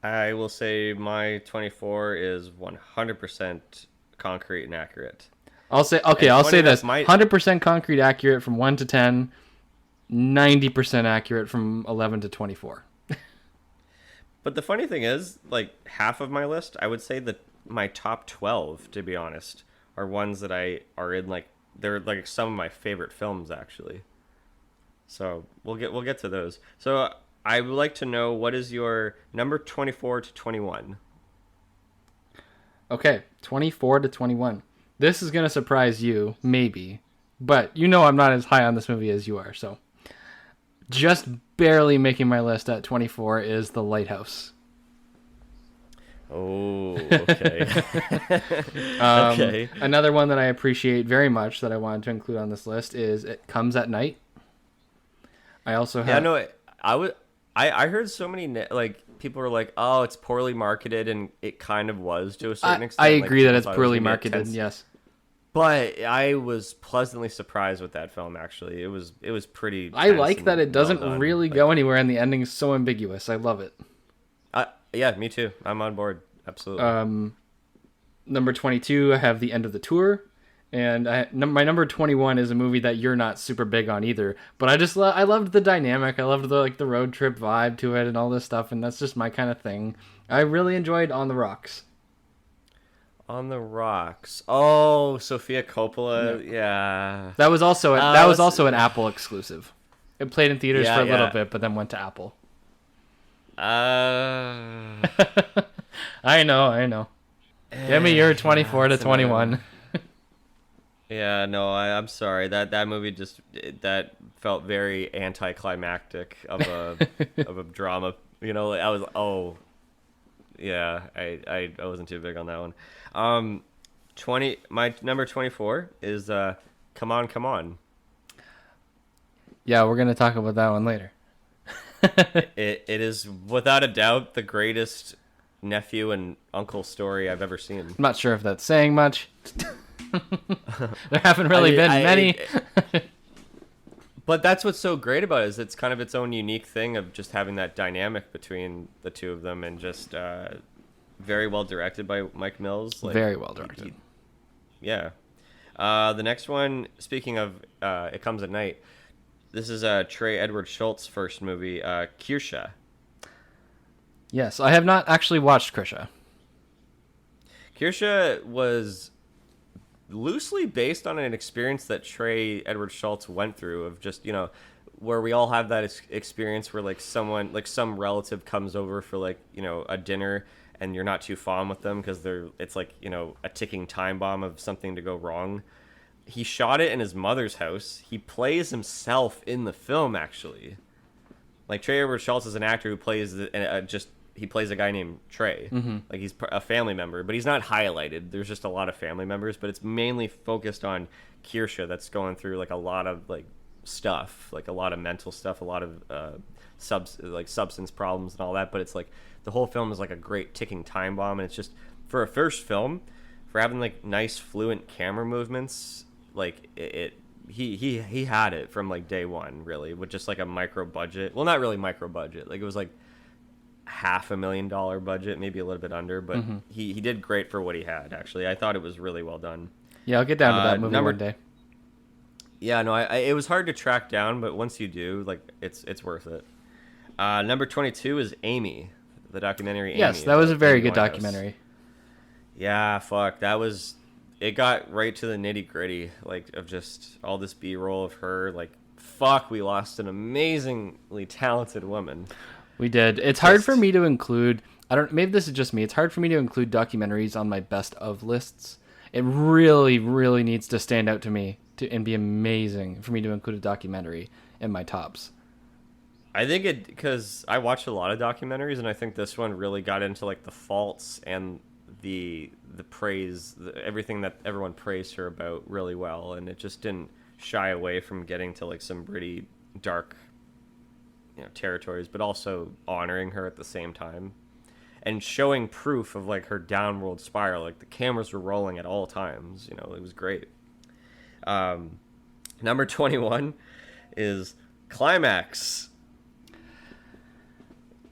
I will say my 24 is 100% concrete and accurate. I'll say this: 100% concrete accurate from 1 to 10, 90% accurate from 11 to 24. But the funny thing is, like half of my list, I would say that my top 12, to be honest, are ones that are in like they're like some of my favorite films actually. So we'll get to those. So I would like to know, what is your number 24 to 21? Okay, 24 to 21. This is gonna surprise you, maybe, but you know I'm not as high on this movie as you are. So just barely making my list at 24 is The Lighthouse. Oh, okay. Okay. Another one that I appreciate very much that I wanted to include on this list is It Comes at Night. I also Yeah, have. no, I heard so many like people were like, "Oh, it's poorly marketed," and it kind of was to a certain extent. I Like agree that people it's thought it was poorly gonna be a marketed. tense, Yes. but I was pleasantly surprised with that film. Actually, it was pretty. I Tense like that and it well doesn't done. really Like, go anywhere and the ending's so ambiguous. I love it. yeah, me too. I'm on board. Absolutely. Number 22, I have The End of the Tour. And my number 21 is a movie that you're not super big on either. But I loved the dynamic. I loved the road trip vibe to it and all this stuff. And that's just my kind of thing. I really enjoyed On the Rocks. On the Rocks. Oh, Sofia Coppola. Yeah. Yeah. That was also an Apple exclusive. It played in theaters Yeah, for a little yeah. bit, but then went to Apple. Uh, I know. Give me your 24 to that's another 21. Yeah, no, I'm sorry. That movie that felt very anticlimactic of a of a drama. You know, I was yeah, I wasn't too big on that one. my number 24 is Come On, Come On. Yeah, we're going to talk about that one later. It is without a doubt the greatest nephew and uncle story I've ever seen. I'm not sure if that's saying much. There haven't really been many. But that's what's so great about it, is it's kind of its own unique thing of just having that dynamic between the two of them, and just very well directed by Mike Mills. Like, Very well directed. Yeah. The next one, speaking of It Comes at Night, this is Trey Edward Schultz's first movie, Kirsha. Yes, I have not actually watched Krisha. Kirsha was loosely based on an experience that Trey Edward Schultz went through, of just, where we all have that experience where like someone, like some relative comes over for like, a dinner, and you're not too fond with them because it's like, a ticking time bomb of something to go wrong. He shot it in his mother's house. He plays himself in the film, actually. Like, Trey Edward Schultz is an actor who plays he plays a guy named Trey. Mm-hmm. Like, he's a family member, but he's not highlighted. There's just a lot of family members, but it's mainly focused on Kirsha, that's going through like a lot of like stuff, like a lot of mental stuff, a lot of substance problems and all that. But it's like the whole film is like a great ticking time bomb, and it's just, for a first film, for having like nice fluent camera movements, like he had it from like day one, really, with just like a micro budget. Well, not really micro budget. Like, it was like $500,000 budget, maybe a little bit under, but he did great for what he had. Actually, I thought it was really well done. Yeah, I'll get down to that movie one day. Yeah, no, it was hard to track down, but once you do, like, it's worth it. Number 22 is Amy, the documentary. Yes, Amy, that was a very Amy good Winehouse. documentary. Yeah, fuck, it got right to the nitty gritty, like, of just all this B-roll of her. Like, fuck, we lost an amazingly talented woman. We did. It's hard for me to include. Maybe this is just me. It's hard for me to include documentaries on my best of lists. It really, really needs to stand out to me and be amazing for me to include a documentary in my tops. I think because I watched a lot of documentaries, and I think this one really got into like the faults and the praise, everything that everyone praised her about really well, and it just didn't shy away from getting to like some pretty dark, territories, but also honoring her at the same time, and showing proof of like her downward spiral. Like, the cameras were rolling at all times. It was great. Number 21 is Climax.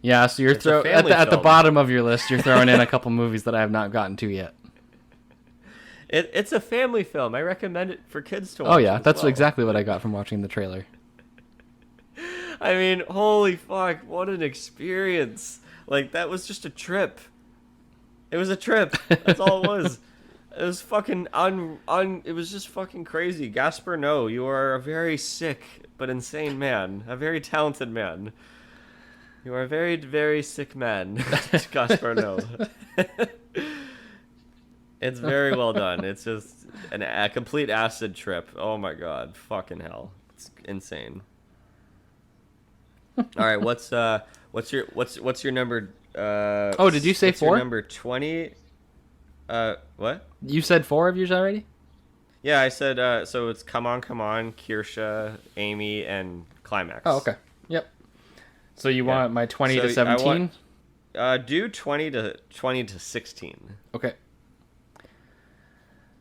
Yeah, so you're at the bottom of your list, you're throwing in a couple movies that I have not gotten to yet. It's a family film. I recommend it for kids to watch. Oh yeah, that's exactly what I got from watching the trailer. I mean, holy fuck, what an experience. Like, that was just a trip. It was a trip. That's all it was. It was fucking it was just fucking crazy. Gaspar Noé, you are a very sick but insane man. A very talented man. You are a very, very sick man, Gaspar Noé. It's very well done. It's just a complete acid trip. Oh my god, fucking hell. It's insane. All right, what's your number Oh, did you say what's your 4? number 20? What? You said 4 of yours already? Yeah, I said, so it's Come On, Come On, Kirsha, Amy, and Climax. Oh, okay. Yep. So you want my 20 So to 17? Do 20 to 16. Okay.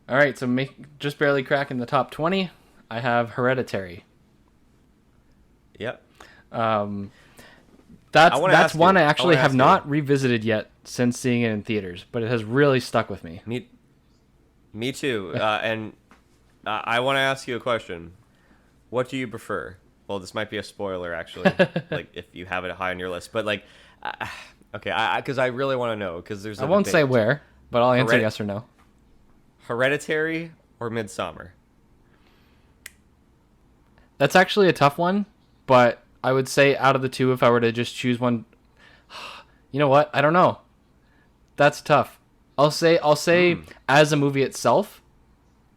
All right, so just barely cracking the top 20. I have Hereditary. Yep. That's one I actually have you. not revisited yet since seeing it in theaters, but it has really stuck with me. Me too. And I want to ask you a question. What do you prefer? Well, this might be a spoiler, actually, like if you have it high on your list. But like, okay, because I really want to know because there's. I won't say where, but I'll answer yes or no. Hereditary or Midsommar? That's actually a tough one, but I would say out of the two, if I were to just choose one, you know what? I don't know. That's tough. I'll say as a movie itself,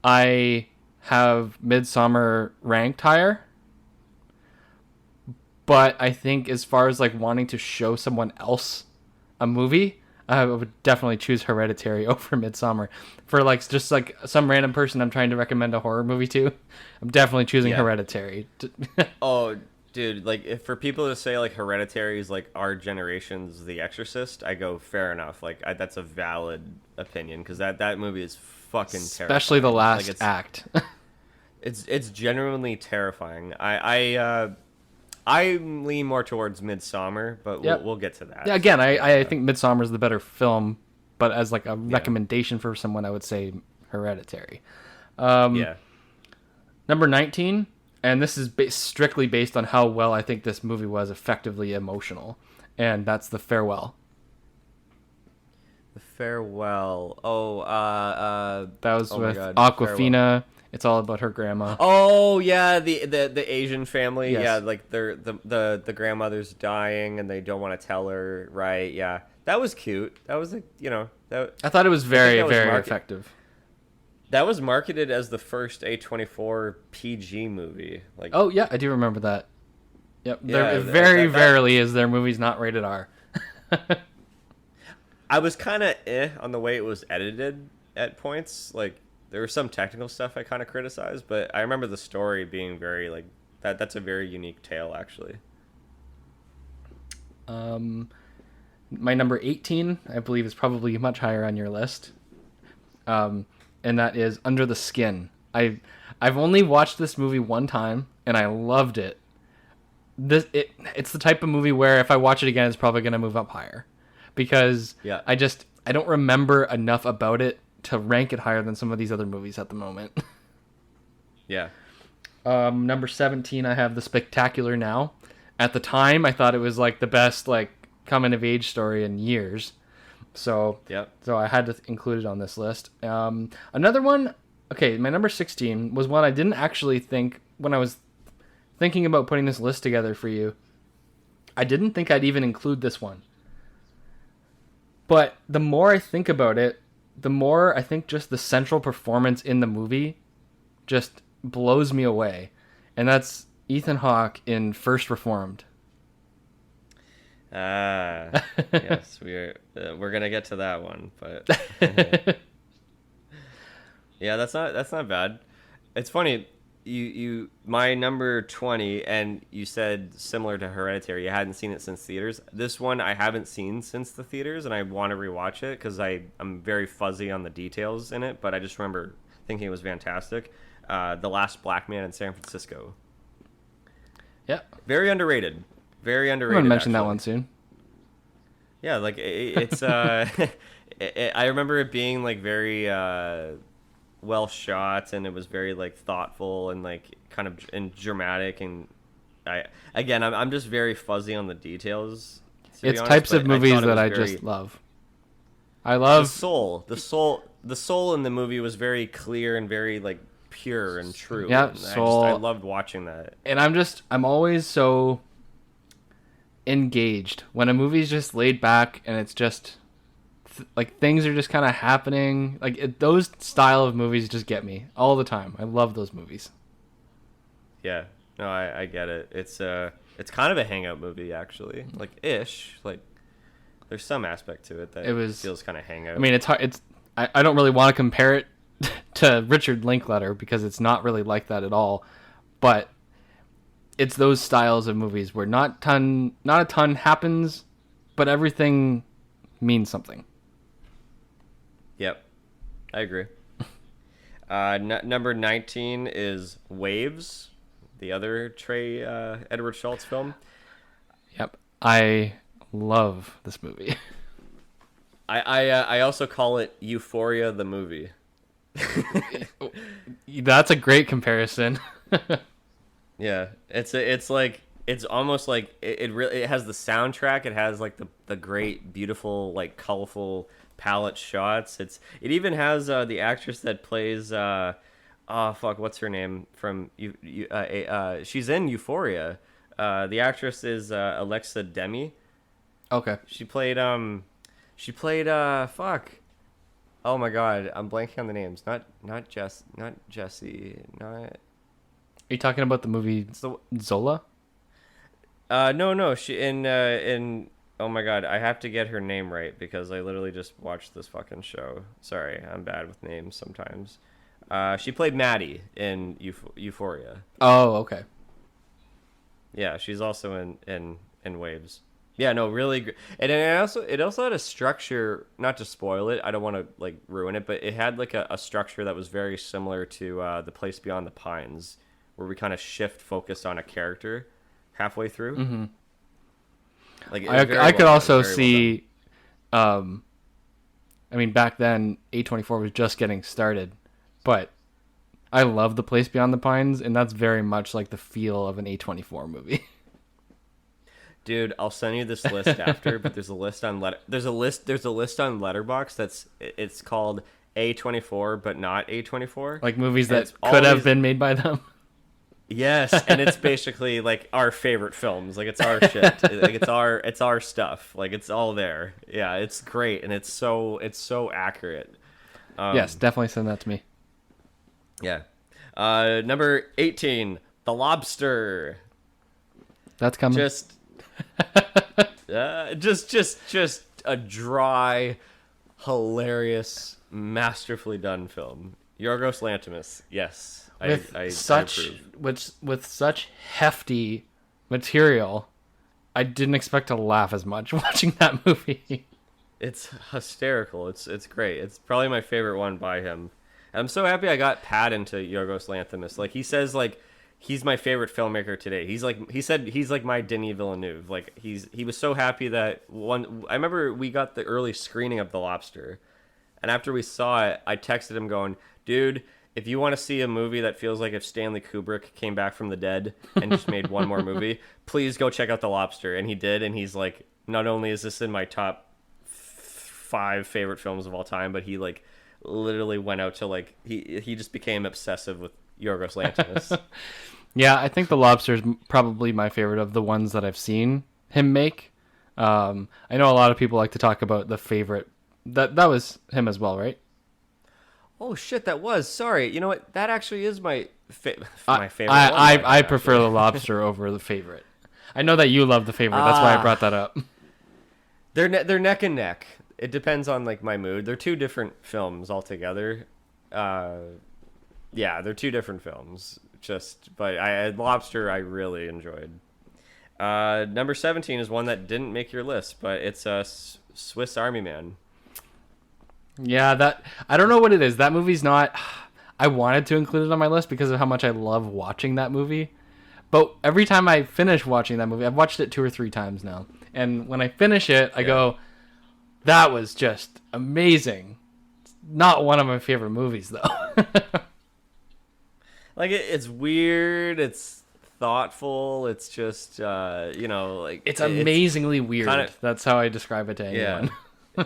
I have Midsommar ranked higher. But I think as far as like wanting to show someone else a movie, I would definitely choose Hereditary over Midsommar. For like just like some random person I'm trying to recommend a horror movie to, I'm definitely choosing Hereditary. Oh, dude, like if for people to say like Hereditary is like our generation's The Exorcist, I go fair enough. Like that's a valid opinion because that movie is fucking terrifying. Especially the last act. it's genuinely terrifying. I lean more towards Midsommar, but we'll get to that. Yeah, again, I think Midsommar is the better film, but as like a recommendation for someone, I would say Hereditary. Number 19, and this is strictly based on how well I think this movie was effectively emotional, and that's The Farewell. The Farewell. That was with Awkwafina. Farewell. It's all about her grandma. Oh yeah, the Asian family. Yes. Yeah, like the grandmother's dying and they don't want to tell her. Right? Yeah, that was cute. That was like I thought it was very effective. That was marketed as the first A24 PG movie. Like, oh yeah, I do remember that. Yep. Yeah, rarely is their movies not rated R. I was kind of on the way it was edited at points. Like there was some technical stuff I kind of criticized, but I remember the story being very like that. That's a very unique tale, actually. My number 18, I believe, is probably much higher on your list. And that is Under the Skin. I've only watched this movie one time, and I loved it. It's the type of movie where if I watch it again, it's probably going to move up higher. Because I don't remember enough about it to rank it higher than some of these other movies at the moment. Yeah. Number 17, I have The Spectacular Now. At the time, I thought it was like the best like coming of age story in years. So I had to include it on this list. Another one, okay, my number 16 was one I didn't actually think when I was thinking about putting this list together for you. I didn't think I'd even include this one. But the more I think about it, the more I think just the central performance in the movie just blows me away. And that's Ethan Hawke in First Reformed. Yes, we're gonna get to that one, but yeah, that's not bad. It's funny, you my number 20, and you said similar to Hereditary, you hadn't seen it since theaters. This one I haven't seen since the theaters, and I want to rewatch it because I'm very fuzzy on the details in it, but I just remember thinking it was fantastic. The Last Black Man in San Francisco. Yeah, very underrated. Very underrated. I'm gonna mention that one soon. Yeah, like it's I remember it being like very well shot, and it was very like thoughtful and like kind of and dramatic, and I'm just very fuzzy on the details. It's types of movies that I just love. I love the soul in the movie was very clear and very like pure and true. Yeah, and I loved watching that. And I'm always so engaged when a movie's just laid back and it's just like things are just kind of happening. Like those style of movies just get me all the time. I love those movies. Yeah, no, I get it. It's kind of a hangout movie actually, like ish, like There's some aspect to it that It was feels kind of hangout. I mean, it's hard. I don't really want to compare it to Richard Linklater because it's not really like that at all. But it's those styles of movies where not a ton happens, but everything means something. Yep, I agree. Number 19 is Waves, the other Trey Edward Schultz film. Yep, I love this movie. I also call it Euphoria the movie. That's a great comparison. Yeah, it's almost like it really it has the soundtrack. It has like the great, beautiful, like colorful palette shots. It even has the actress that plays what's her name from she's in Euphoria. The actress is Alexa Demi. Okay. She played fuck. Oh my god, I'm blanking on the names. Not Jesse. Not. Are you talking about the movie Zola? No. She in. Oh my god, I have to get her name right because I literally just watched this fucking show. Sorry, I'm bad with names sometimes. She played Maddie in Euphoria. Oh, okay. Yeah, she's also in Waves. Yeah, no, really good. And it also had a structure. Not to spoil it, I don't want to like ruin it, but it had like a structure that was very similar to The Place Beyond the Pines, where we kind of shift focus on a character halfway through. Mm-hmm. Like I could also see, I mean, back then A24 was just getting started, but I love The Place Beyond the Pines, and that's very much like the feel of an A24 movie. Dude, I'll send you this list after, but there's a list on there's a list on Letterboxd it's called A24 but not A24. Like movies that could have been made by them. Yes, and it's basically like our favorite films. Like it's our shit. Like it's our stuff. Like it's all there. Yeah, it's great and it's so accurate. Yes, definitely send that to me. Yeah. Number 18, The Lobster. That's coming. Just a dry, hilarious, masterfully done film. Yorgos Lanthimos. Yes. With I approve. With such hefty material, I didn't expect to laugh as much watching that movie. It's hysterical. It's great. It's probably my favorite one by him. I'm so happy I got Pat into Yorgos Lanthimos. Like he says, like he's my favorite filmmaker today. He said he's like my Denis Villeneuve. Like he was so happy that I remember we got the early screening of The Lobster, and after we saw it, I texted him going, "Dude, if you want to see a movie that feels like if Stanley Kubrick came back from the dead and just made one more movie, please go check out The Lobster." And he did, and he's like, not only is this in my top 5 favorite films of all time, but he like literally went out to like he just became obsessive with Yorgos Lanthimos. Yeah, I think The Lobster is probably my favorite of the ones that I've seen him make. I know a lot of people like to talk about the favorite. That was him as well, right? Oh shit, that was. Sorry. You know what? That actually is my favorite. I prefer The Lobster over The Favorite. I know that you love The Favorite. That's why I brought that up. They're neck and neck. It depends on like my mood. They're two different films altogether. Yeah, they're two different films. But Lobster I really enjoyed. Number 17 is one that didn't make your list, but it's Swiss Army Man. Yeah, I don't know what it is. That movie's not. I wanted to include it on my list because of how much I love watching that movie. But every time I finish watching that movie, I've watched it 2 or 3 times now. And when I finish it, I go, that was just amazing. It's not one of my favorite movies, though. Like, it's weird. It's thoughtful. It's just, like... It's amazingly weird. That's how I describe it to anyone. Yeah.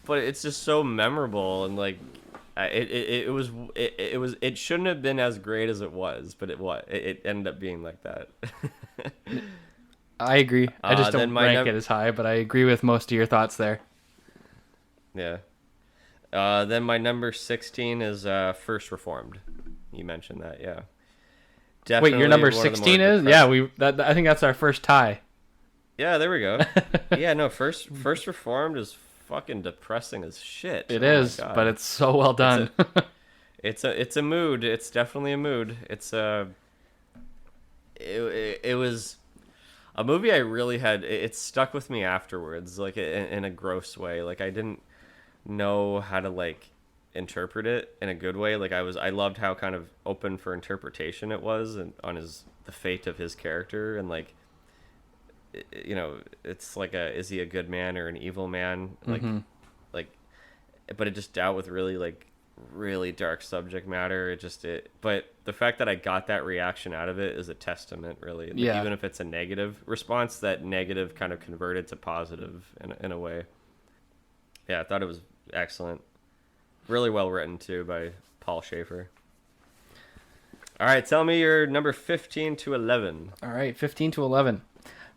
But it's just so memorable, and like, it shouldn't have been as great as it was, but it ended up being like that. I agree. I just don't rank it as high, but I agree with most of your thoughts there. Yeah. Then my number 16 is First Reformed. You mentioned that, yeah. Definitely. Wait, your number 16 is? Yeah, I think that's our first tie. Yeah, there we go. Yeah, no, first Reformed is fucking depressing as shit. It Oh my is, but god. it's so well It's done. a it's a mood. It's definitely a mood. It was a movie I really had. It stuck with me afterwards, like in a gross way. Like I didn't know how to like interpret it in a good way. Like I loved how kind of open for interpretation it was, and on the fate of his character, and like it's like is he a good man or an evil man? Like, but it just dealt with really dark subject matter. But the fact that I got that reaction out of it is a testament, really. Like, Yeah. even if it's a negative response, that negative kind of converted to positive in a way. Yeah, I thought it was excellent. Really well written too by Paul Schaefer. All right, tell me your number 15 to 11. All right, 15 to 11.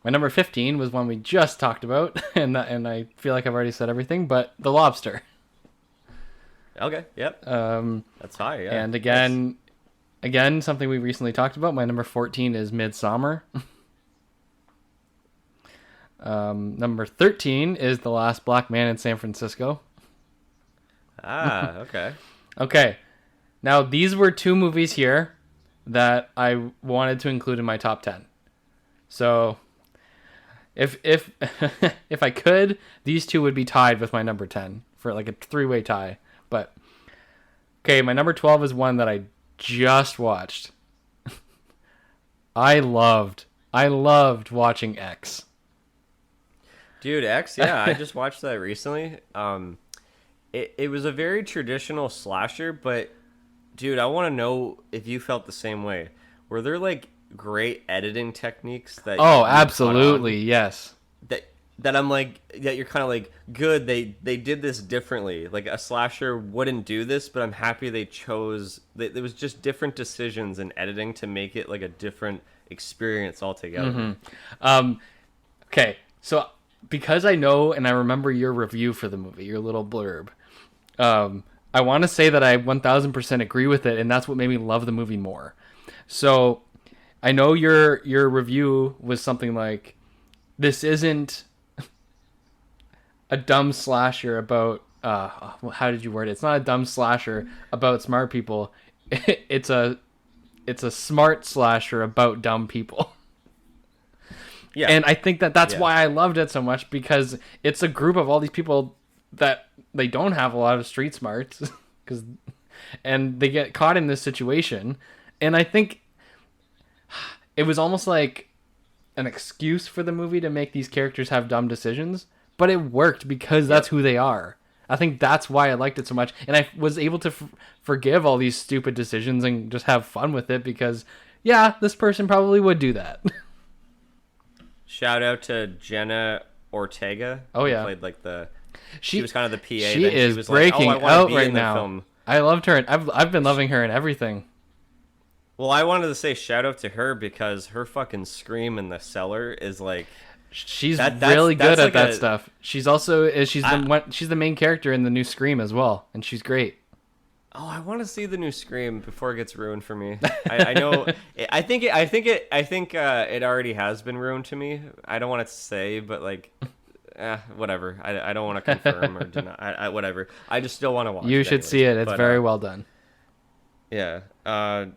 My number 15 was one we just talked about, and I feel like I've already said everything, but The Lobster. Okay, yep. That's high, yeah. And again, something we recently talked about. My number 14 is Midsommar. Number 13 is The Last Black Man in San Francisco. Okay. Okay. Now, these were two movies here that I wanted to include in my top 10. So, if if I could, these two would be tied with my number 10 for like a three-way tie. But okay, my number 12 is one that I just watched. I loved watching X. Dude, X, yeah, I just watched that recently. It was a very traditional slasher, but dude, I want to know if you felt the same way. Were there like great editing techniques that Oh, you caught absolutely, on? yes. That I'm like, that you're kind of like, good, they did this differently. Like a slasher wouldn't do this, but I'm happy they chose. There was just different decisions in editing to make it like a different experience altogether. Okay, so because I know and I remember your review for the movie, your little blurb, I want to say that I 1000% agree with it, and that's what made me love the movie more. So I know your review was something like, this isn't a dumb slasher about how did you word it? It's not a dumb slasher about smart people. It's a smart slasher about dumb people. Yeah, And I think that's yeah. why I loved it so much, because it's a group of all these people that they don't have a lot of street smarts and they get caught in this situation. And I think it was almost like an excuse for the movie to make these characters have dumb decisions, but it worked because that's who they are. I think that's why I liked it so much, and I was able to forgive all these stupid decisions and just have fun with it because, yeah, this person probably would do that. Shout out to Jenna Ortega. Oh, who yeah. played like she was kind of the PA. She then is she was breaking like, oh, I out want to be right in the now. film. I loved her, and I've been loving her in everything. Well, I wanted to say shout out to her because her fucking scream in the cellar is like, She's that's really good at like that stuff. She's also she's the main character in the new Scream as well, and she's great. oh, I want to see the new Scream before it gets ruined for me. I know. I think it already has been ruined to me. I don't want to say, but like, whatever. I don't want to confirm or deny. Whatever. I just still want to watch. You it should anyways. see it. It's But, very well done. Yeah.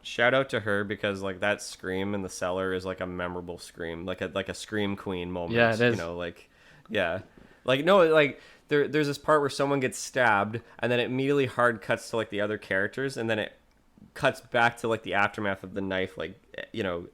Shout out to her because like that scream in the cellar is like a memorable scream, like a scream queen moment. Yeah, it is. You know, like, yeah, like no, like there's this part where someone gets stabbed and then it immediately hard cuts to like the other characters and then it cuts back to like the aftermath of the knife, like, you know,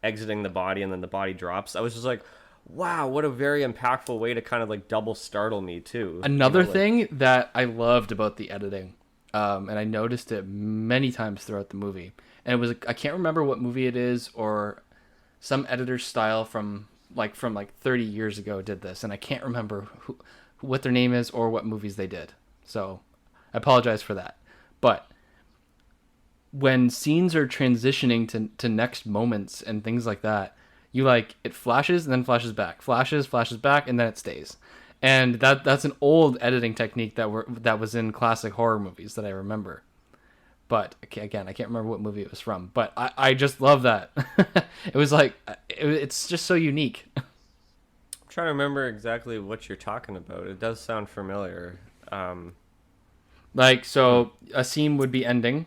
exiting the body and then the body drops. I was just like, wow, what a very impactful way to kind of like double startle me too. Another You know, like, thing that I loved about the editing, and I noticed it many times throughout the movie, and it was, I can't remember what movie it is or some editor's style from 30 years ago did this, and I can't remember what their name is or what movies they did. So I apologize for that. But when scenes are transitioning to next moments and things like that, you like, it flashes and then flashes back, flashes back, and then it stays. And that's an old editing technique that was in classic horror movies that I remember. But again, I can't remember what movie it was from. But I just love that. It was like, it's just so unique. trying to remember exactly what you're talking about. It does sound familiar. Like, so a scene would be ending,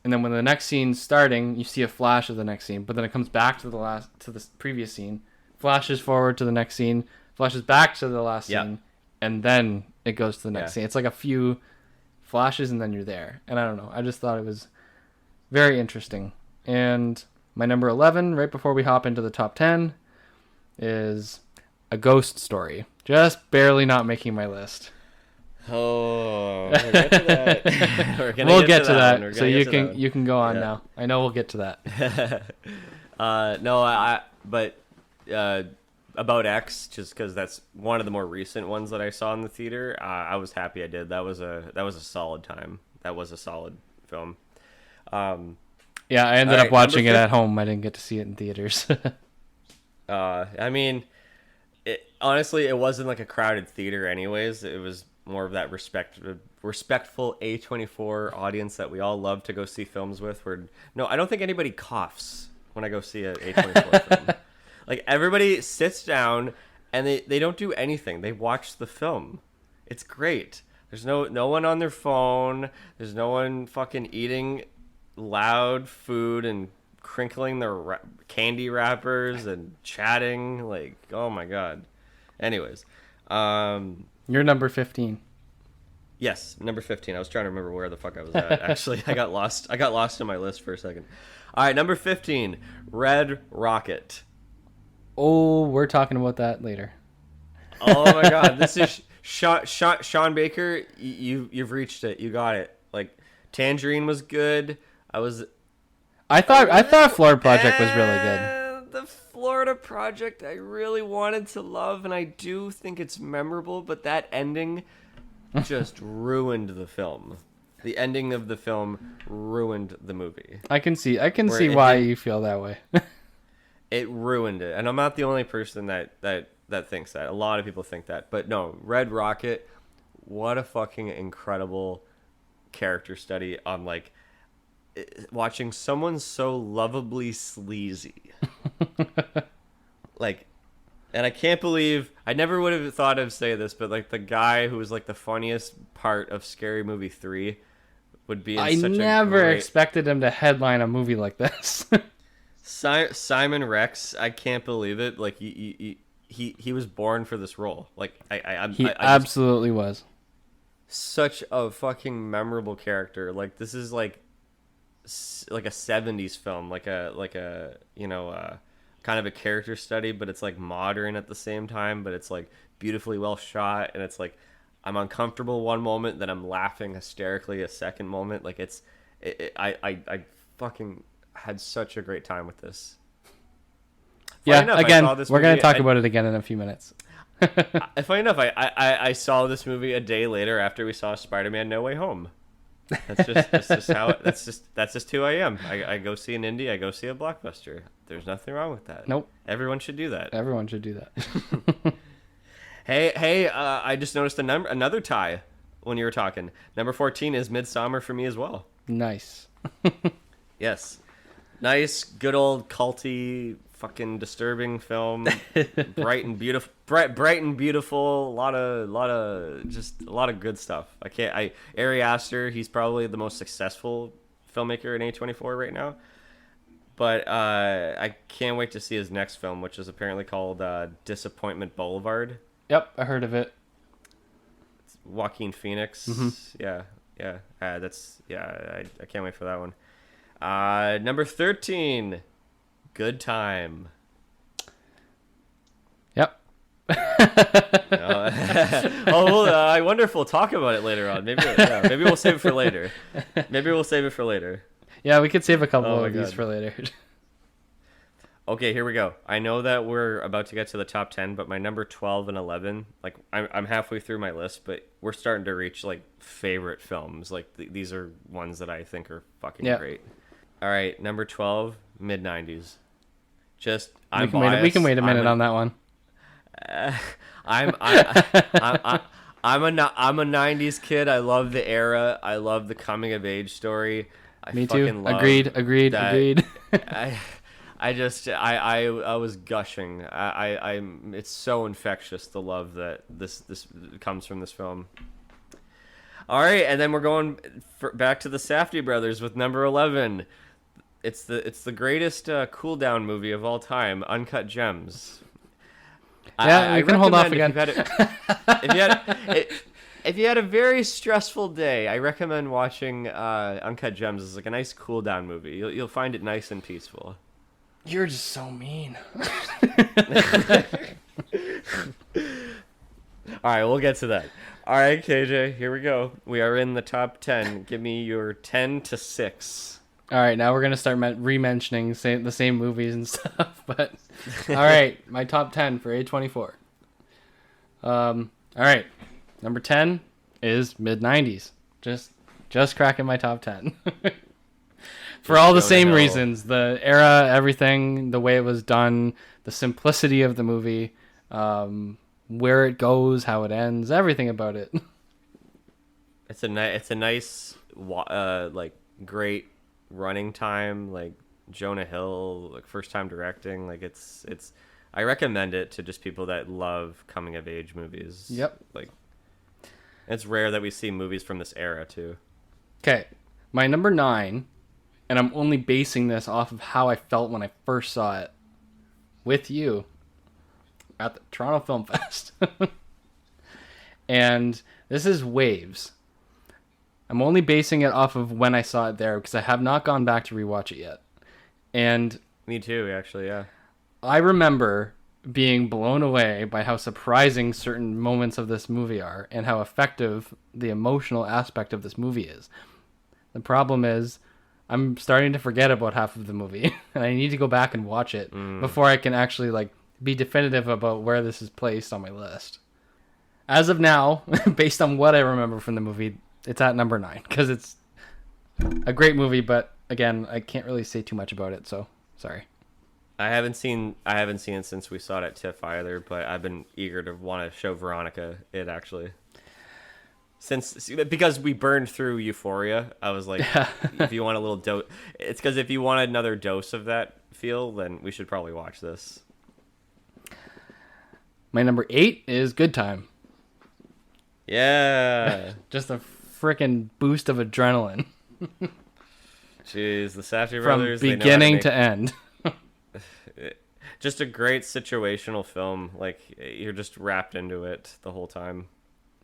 and then when the next scene's starting, you see a flash of the next scene, but then it comes back to the previous scene, flashes forward to the next scene, flashes back to the last scene, and then it goes to the next scene. It's like a few flashes and then you're there. And I don't know. I just thought it was very interesting. And my number 11, right before we hop into the top 10, is A Ghost Story. Just barely not making my list. Oh, we'll get to that. We'll get to that. So you can go on now. I know we'll get to that. About X, just because that's one of the more recent ones that I saw in the theater. I was happy I did. That was a solid time. That was a solid film. Yeah, I ended up watching it at home. I didn't get to see it in theaters. I mean, honestly, it wasn't like a crowded theater anyways. It was more of that respectful A24 audience that we all love to go see films with. No, I don't think anybody coughs when I go see an A24 film. Like, everybody sits down and they don't do anything. They watch the film. It's great. There's no one on their phone. There's no one fucking eating loud food and crinkling their candy wrappers and chatting. Like, oh my god. Anyways, You're number 15. Yes, number 15. I was trying to remember where the fuck I was at. Actually, I got lost in my list for a second. All right, number 15, Red Rocket. Oh, we're talking about that later. Oh my god, this is Sean Baker. You've reached it. You got it. Like, Tangerine was good. I thought Florida Project was really good. The Florida Project I really wanted to love, and I do think it's memorable, but that ending just ruined the film. The ending of the film ruined the movie. I can see why you feel that way. It ruined it, and I'm not the only person that thinks that. A lot of people think that, but no, Red Rocket, what a fucking incredible character study on, like, watching someone so lovably sleazy. Like, and I can't believe, I never would have thought of say this, but like the guy who was like the funniest part of Scary Movie 3 would be in I such never a great... expected him to headline a movie like this. Simon Rex, I can't believe it. Like, he was born for this role. Like, he absolutely was. Such a fucking memorable character. Like, this is like a 70s film, like a kind of a character study, but it's like modern at the same time, but it's like beautifully well shot, and it's like I'm uncomfortable one moment, then I'm laughing hysterically a second moment. Like, I fucking had such a great time with this. Funny enough, again, we're going to talk about it again in a few minutes. Funny enough, I saw this movie a day later after we saw Spider-Man No Way Home. That's just who I am. I go see an indie, I go see a blockbuster. There's nothing wrong with that. Nope. Everyone should do that. Everyone should do that. Hey, I just noticed another tie when you were talking. Number 14 is Midsommar for me as well. Nice. Yes. Nice, good old culty, fucking disturbing film. Bright and beautiful. A lot of good stuff. Ari Aster, he's probably the most successful filmmaker in A24 right now. But I can't wait to see his next film, which is apparently called Disappointment Boulevard. Yep, I heard of it. It's Joaquin Phoenix. Mm-hmm. Yeah. I can't wait for that one. Number 13, Good Time. Yep. I wonder if we'll talk about it later on. Maybe we'll save it for later. Yeah, we could save a couple of these for later. Okay, here we go. I know that we're about to get to the top 10, but my number 12 and 11, like, I'm halfway through my list, but we're starting to reach, like, favorite films. Like, these are ones that I think are fucking great. All right, number 12, mid-90s. I'm biased. We can wait a minute on that one. I'm a 90s kid. I love the era. I love the coming of age story. Me too. Agreed. I was gushing. I'm. It's so infectious, the love that this comes from this film. All right, and then we're going back to the Safdie brothers with number 11. It's the greatest cool down movie of all time, Uncut Gems. Yeah, you can hold off again. If you had a very stressful day, I recommend watching Uncut Gems. It's like a nice cool down movie. You'll find it nice and peaceful. You're just so mean. All right, we'll get to that. All right, KJ, here we go. We are in the top 10. Give me your 10 to 6. All right, now we're going to start re-mentioning the same movies and stuff. But all right, my top 10 for A24. All right, number 10 is mid-90s. Just cracking my top 10. For all the same reasons. The era, everything, the way it was done, the simplicity of the movie, where it goes, how it ends, everything about it. It's a nice, like, great running time, like Jonah Hill, like first time directing. Like it's. I recommend it to just people that love coming of age movies. Yep. Like, it's rare that we see movies from this era too. Okay, my number 9, and I'm only basing this off of how I felt when I first saw it with you at the Toronto Film Fest. And this is Waves. I'm only basing it off of when I saw it there because I have not gone back to rewatch it yet. And me too, actually, yeah. I remember being blown away by how surprising certain moments of this movie are and how effective the emotional aspect of this movie is. The problem is I'm starting to forget about half of the movie and I need to go back and watch it before I can actually like be definitive about where this is placed on my list. As of now, based on what I remember from the movie, it's at number 9 because it's a great movie, but again, I can't really say too much about it, so sorry. I haven't seen it since we saw it at TIFF either, but I've been eager to want to show Veronica it actually. Because we burned through Euphoria, I was like, if you want a little dose, it's because if you want another dose of that feel, then we should probably watch this. My number 8 is Good Time. Yeah. Just a freaking boost of adrenaline. Jeez, the Safdie From brothers. beginning to end. Just a great situational film. Like, you're just wrapped into it the whole time.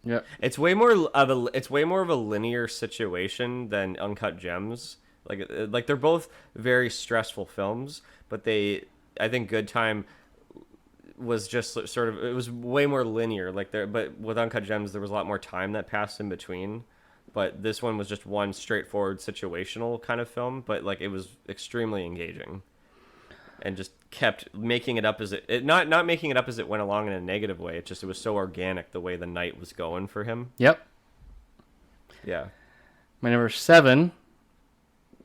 Yeah. It's way more of a linear situation than Uncut Gems. Like they're both very stressful films, but I think Good Time was just sort of, it was way more linear. But with Uncut Gems, there was a lot more time that passed in between. But this one was just one straightforward situational kind of film, but like it was extremely engaging, and just kept making it up as it not making it up as it went along in a negative way. It was so organic the way the night was going for him. Yep. Yeah. My number 7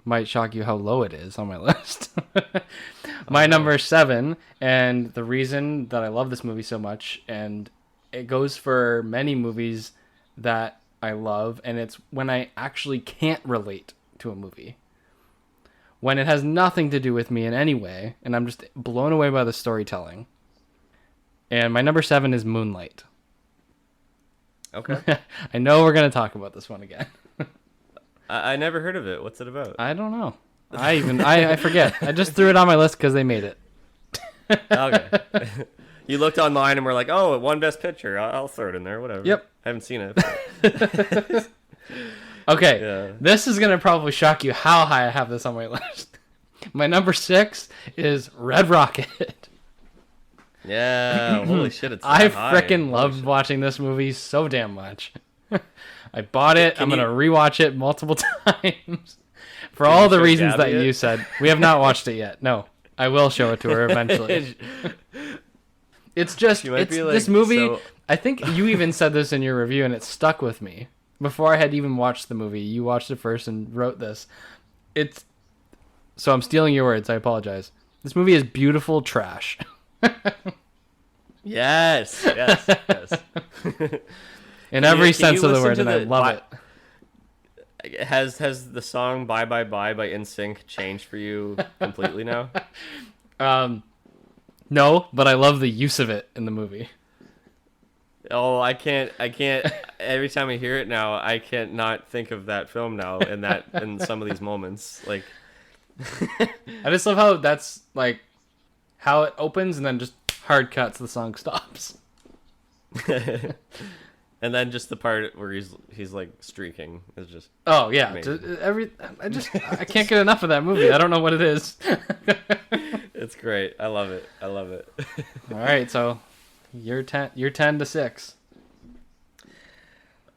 might shock you how low it is on my list. My number 7, and the reason that I love this movie so much, and it goes for many movies that I love, and it's when I actually can't relate to a movie. When it has nothing to do with me in any way, and I'm just blown away by the storytelling. And my number 7 is Moonlight. Okay. I know we're going to talk about this one again. I never heard of it. What's it about? I don't know. I forget. I just threw it on my list because they made it. Okay. You looked online and were like, oh, it won Best Picture. I'll throw it in there. Whatever. Yep. I haven't seen it. Okay. Yeah. This is going to probably shock you how high I have this on my list. My number 6 is Red Rocket. Yeah. Holy shit. It's I that high. freaking loved watching this movie so damn much. I bought it. I'm going to rewatch it multiple times. For all the reasons that you said. We have not watched it yet. No. I will show it to her eventually. It's just, this movie, so... I think you even said this in your review and it stuck with me. Before I had even watched the movie, you watched it first and wrote this. So I'm stealing your words, I apologize. This movie is beautiful trash. Yes. In every sense of the word, and I love it. Has the song Bye Bye Bye by NSYNC changed for you completely now? No, but I love the use of it in the movie. Oh, I can't. Every time I hear it now, I can't not think of that film now, and that in some of these moments, like. I just love how that's like how it opens and then just hard cuts, the song stops. And then just the part where he's like streaking is just. Oh yeah, amazing. I can't get enough of that movie. I don't know what it is. It's great. I love it. All right, so you're 10-6.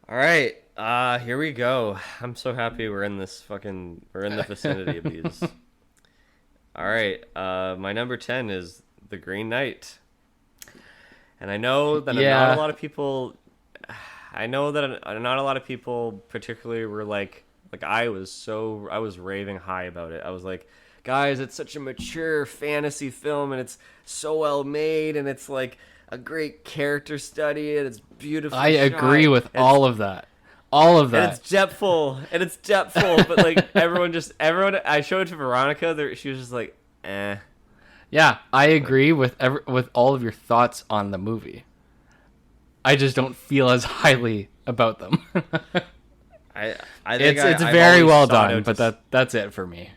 All right, here we go. I'm so happy we're in the vicinity of these. All right, my number 10 is The Green Knight. And I know that not a lot of people particularly were like I was raving high about it. I was like, guys, it's such a mature fantasy film and it's so well made and it's like a great character study and it's beautiful. I agree with all of that. All of that. And it's depthful, but like everyone I showed it to Veronica, she was just like, eh. Yeah, I agree with all of your thoughts on the movie. I just don't feel as highly about them. I think it's very well done, but that's it for me.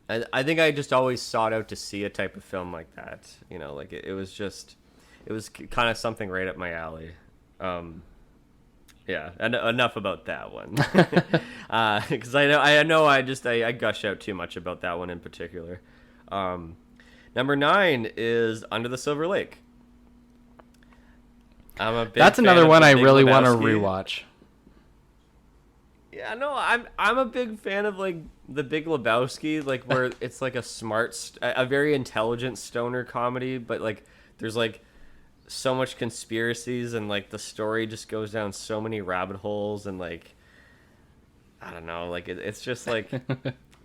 I think I just always sought out to see a type of film like that. You know, like it was kind of something right up my alley. Yeah, and enough about that one. Because I gush out too much about that one in particular. Number 9 is Under the Silver Lake. That's another one I really want to rewatch. Yeah, no, I'm a big fan of like The Big Lebowski, like where it's like a very intelligent stoner comedy, but like there's like so much conspiracies and like the story just goes down so many rabbit holes and like I don't know, like it's just like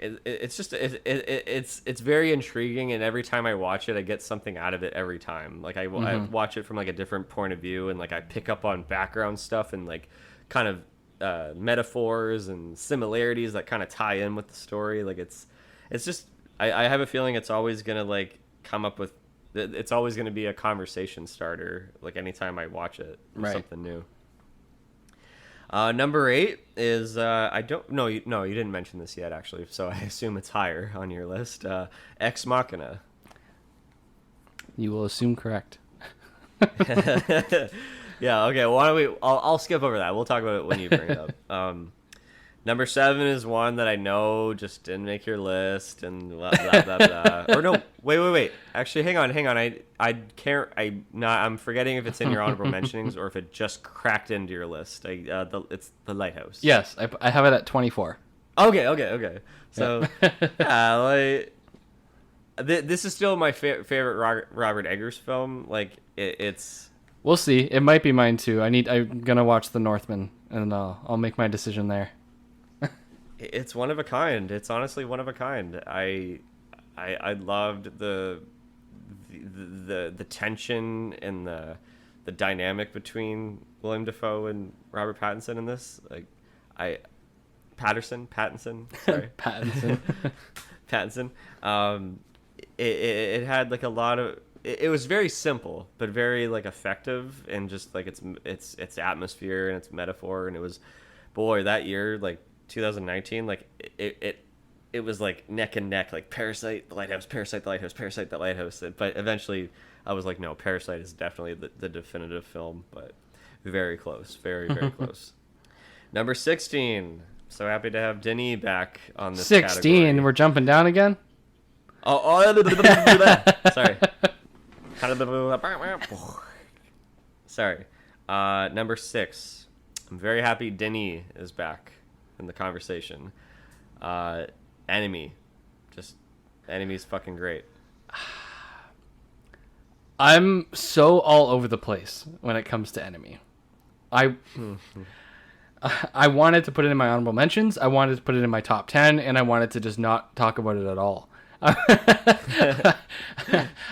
it's very intriguing, and every time I watch it I get something out of it every time. Like I watch it from like a different point of view, and like I pick up on background stuff and like kind of metaphors and similarities that kind of tie in with the story. Like it's just I have a feeling it's always gonna like come up with it's always gonna be a conversation starter like anytime I watch it. Right. Something new. Number 8 is I don't know. You didn't mention this yet, actually, so I assume it's higher on your list. Ex Machina. You will assume correct. Yeah. Okay. Why don't we? I'll skip over that. We'll talk about it when you bring it up. Number 7 is one that I know just didn't make your list, and blah blah blah blah. Or no, wait. Actually, hang on. I can't. I'm forgetting if it's in your honorable mentionings or if it just cracked into your list. It's The Lighthouse. Yes, I have it at 24. Okay. So, yeah, this is still my favorite Robert Eggers film. Like it's. We'll see. It might be mine too. I'm gonna watch The Northman, and I'll make my decision there. It's one of a kind. It's honestly one of a kind. I loved the tension and the dynamic between Willem Dafoe and Robert Pattinson in this. Like Pattinson. Sorry, Pattinson. It had like a lot of. It was very simple, but very like effective, and just like its atmosphere and its metaphor. And it was, boy, that year, like 2019, like it was like neck and neck, like Parasite, The Lighthouse, Parasite, The Lighthouse, Parasite, The Lighthouse. But eventually, I was like, no, Parasite is definitely the definitive film, but very close, very very close. Number 16. So happy to have Denis back on this 16. category. We're jumping down again. Sorry. Sorry. Number 6. I'm very happy Denis is back in the conversation. Enemy. Just Enemy's fucking great. I'm so all over the place when it comes to Enemy. I wanted to put it in my honorable mentions. I wanted to put it in my top 10, and I wanted to just not talk about it at all.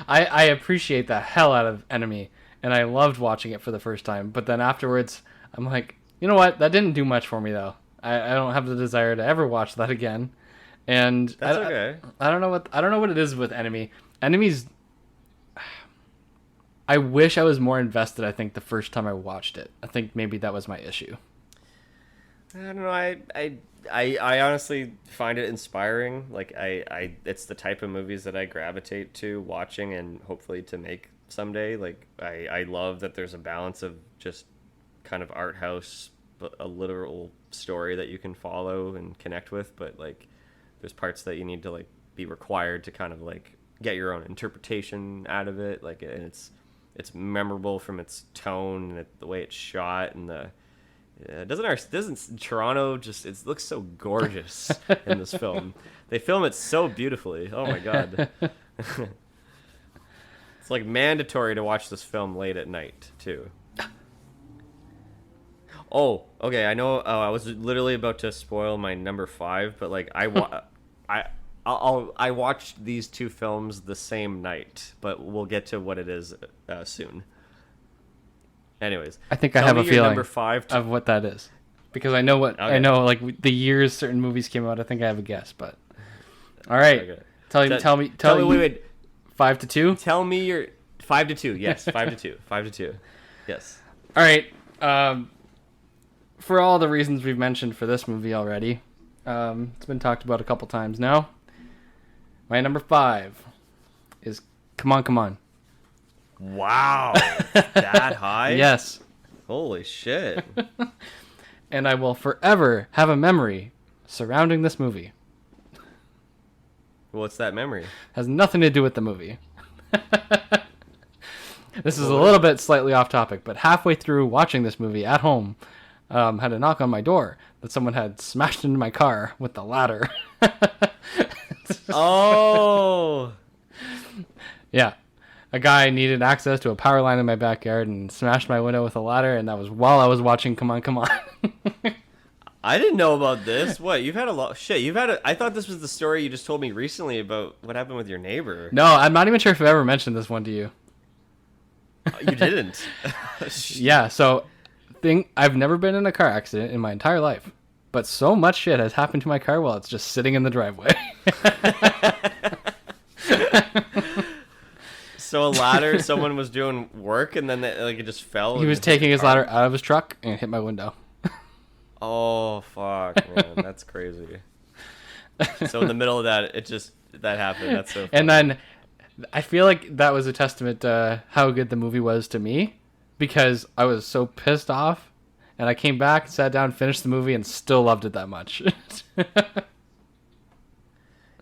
I appreciate the hell out of Enemy, and I loved watching it for the first time. But then afterwards, I'm like, you know what? That didn't do much for me, though. I don't have the desire to ever watch that again. And That's okay. I don't know what it is with Enemies. I wish I was more invested. I think the first time I watched it, I think maybe that was my issue. I don't know. I honestly find it inspiring. Like it's the type of movies that I gravitate to watching and hopefully to make someday. Like I love that there's a balance of just kind of art house, but a literal story that you can follow and connect with. But like, there's parts that you need to like be required to kind of like get your own interpretation out of it. Like, and it's memorable from its tone and the way it's shot and the. Doesn't Toronto just it looks so gorgeous in this film. They film it so beautifully. Oh my god. It's like mandatory to watch this film late at night too. Oh, okay. I know. I was literally about to spoil my number 5, but like I watched these two films the same night, but we'll get to what it is soon. Anyways, I think I have a feeling number 5 of what that is, because I know what I know. Like the years certain movies came out, I think I have a guess. But all right, okay. Tell me. Wait. 5-2. Tell me your 5-2. Yes, 5-2. 5-2. Yes. All right. For all the reasons we've mentioned for this movie already, it's been talked about a couple times now. My number 5 is Come On, Come On. Wow, that high? Yes. Holy shit. And I will forever have a memory surrounding this movie. What's that memory? Has nothing to do with the movie. This is a little bit slightly off topic, but halfway through watching this movie at home, had a knock on my door that someone had smashed into my car with the ladder. Oh. Yeah. A guy needed access to a power line in my backyard and smashed my window with a ladder, and that was while I was watching Come On, Come On. I didn't know about this. What? You've had a lot. Shit, I thought this was the story you just told me recently about what happened with your neighbor. No, I'm not even sure if I've ever mentioned this one to you. You didn't. Yeah, so I've never been in a car accident in my entire life, but so much shit has happened to my car while it's just sitting in the driveway. So a ladder, someone was doing work and then it just fell. He was taking his ladder out of his truck and it hit my window. Oh fuck, man, that's crazy. So in the middle of that, that happened. That's so funny. And then I feel like that was a testament to how good the movie was to me, because I was so pissed off, and I came back, sat down, finished the movie, and still loved it that much.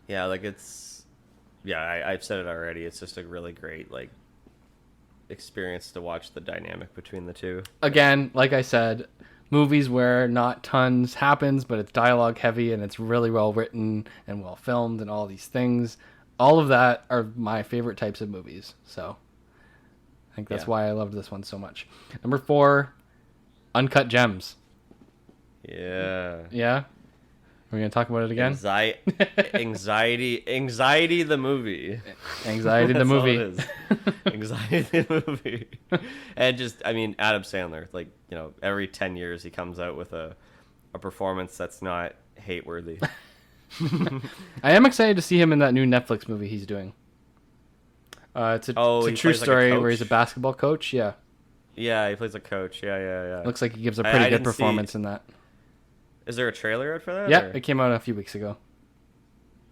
Yeah, like I've said it already. It's just a really great like experience to watch the dynamic between the two. Again, like I said, movies where not tons happens, but it's dialogue heavy and it's really well written and well filmed and all these things. All of that are my favorite types of movies. So I think that's why I loved this one so much. Number 4, Uncut Gems. Yeah. Yeah? We're going to talk about it again? Anxiety the movie. Anxiety the movie. All it is. Anxiety the movie. And just, I mean, Adam Sandler, like, you know, every 10 years he comes out with a performance that's not hate-worthy. I am excited to see him in that new Netflix movie he's doing. It's a true story where he's a basketball coach. Yeah. Yeah, he plays a coach. Yeah. Looks like he gives a pretty good performance in that. Is there a trailer out for that? Yeah, it came out a few weeks ago.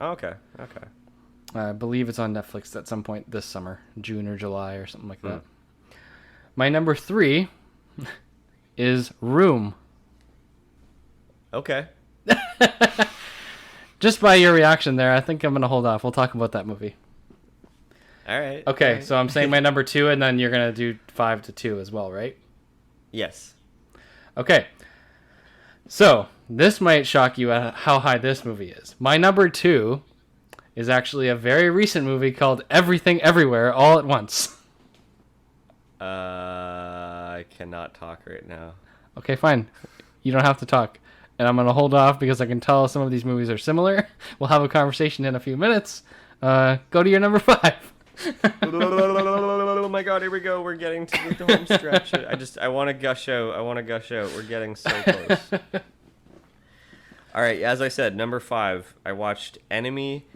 Oh, okay. I believe it's on Netflix at some point this summer, June or July or something like that. My number 3 is Room. Okay. Just by your reaction there, I think I'm going to hold off. We'll talk about that movie. All right. Okay, all right. So I'm saying my number 2, and then you're going to do 5-2 as well, right? Yes. Okay. So, this might shock you at how high this movie is. My number 2 is actually a very recent movie called Everything Everywhere All at Once. I cannot talk right now. Okay, fine. You don't have to talk. And I'm going to hold off because I can tell some of these movies are similar. We'll have a conversation in a few minutes. Go to your number 5. Oh my god, here we go. We're getting to the home stretch. I want to gush out. We're getting so close. All right, as I said, number 5, I watched Enemy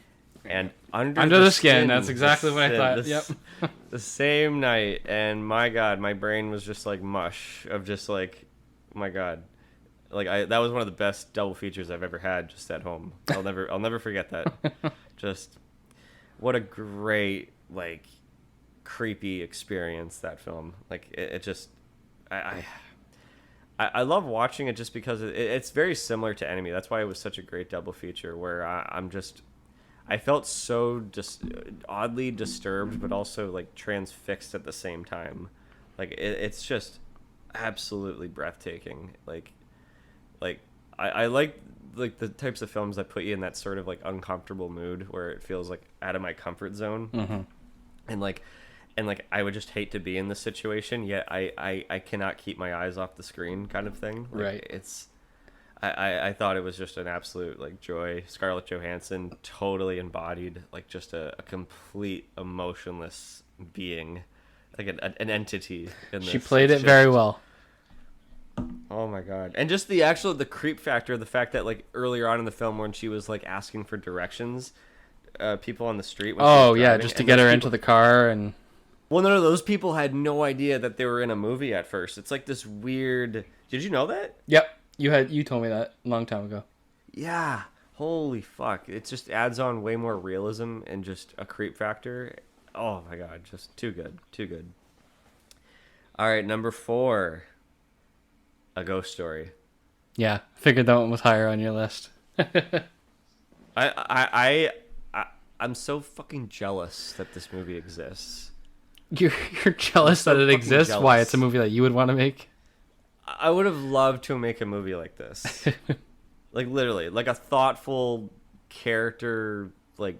and Under the Skin. That's exactly what I thought. Yep. The same night, and my God, my brain was just like mush of just like, my God, like that was one of the best double features I've ever had just at home. I'll never forget that. Just what a great like creepy experience that film. Like it just I love watching it just because it's very similar to Enemy. That's why it was such a great double feature where I felt so just oddly disturbed, but also like transfixed at the same time. Like it's just absolutely breathtaking. Like I like the types of films that put you in that sort of like uncomfortable mood where it feels like out of my comfort zone, and like I would just hate to be in this situation. Yet I cannot keep my eyes off the screen, kind of thing. Like, Right. It's I thought it was just an absolute like joy. Scarlett Johansson totally embodied like just a complete emotionless being, like an entity in this. She played It's it very just- well. Oh my God. And just the creep factor, the fact that like earlier on in the film when she was like asking for directions, people on the street when she Oh was yeah, driving, just to and get those her people- into the car and. Well, no, those people had no idea that they were in a movie at first. It's like this weird. Did you know that? Yep. You told me that a long time ago. Yeah. Holy fuck. It just adds on way more realism and just a creep factor. Oh my God, just too good. Too good. All right, number 4. A Ghost Story. Yeah, figured that one was higher on your list. I'm so fucking jealous that this movie exists. You're jealous so that it fucking exists? jealous. Why? It's a movie that you would want to make? I would have loved to make a movie like this. Like literally, like a thoughtful character, like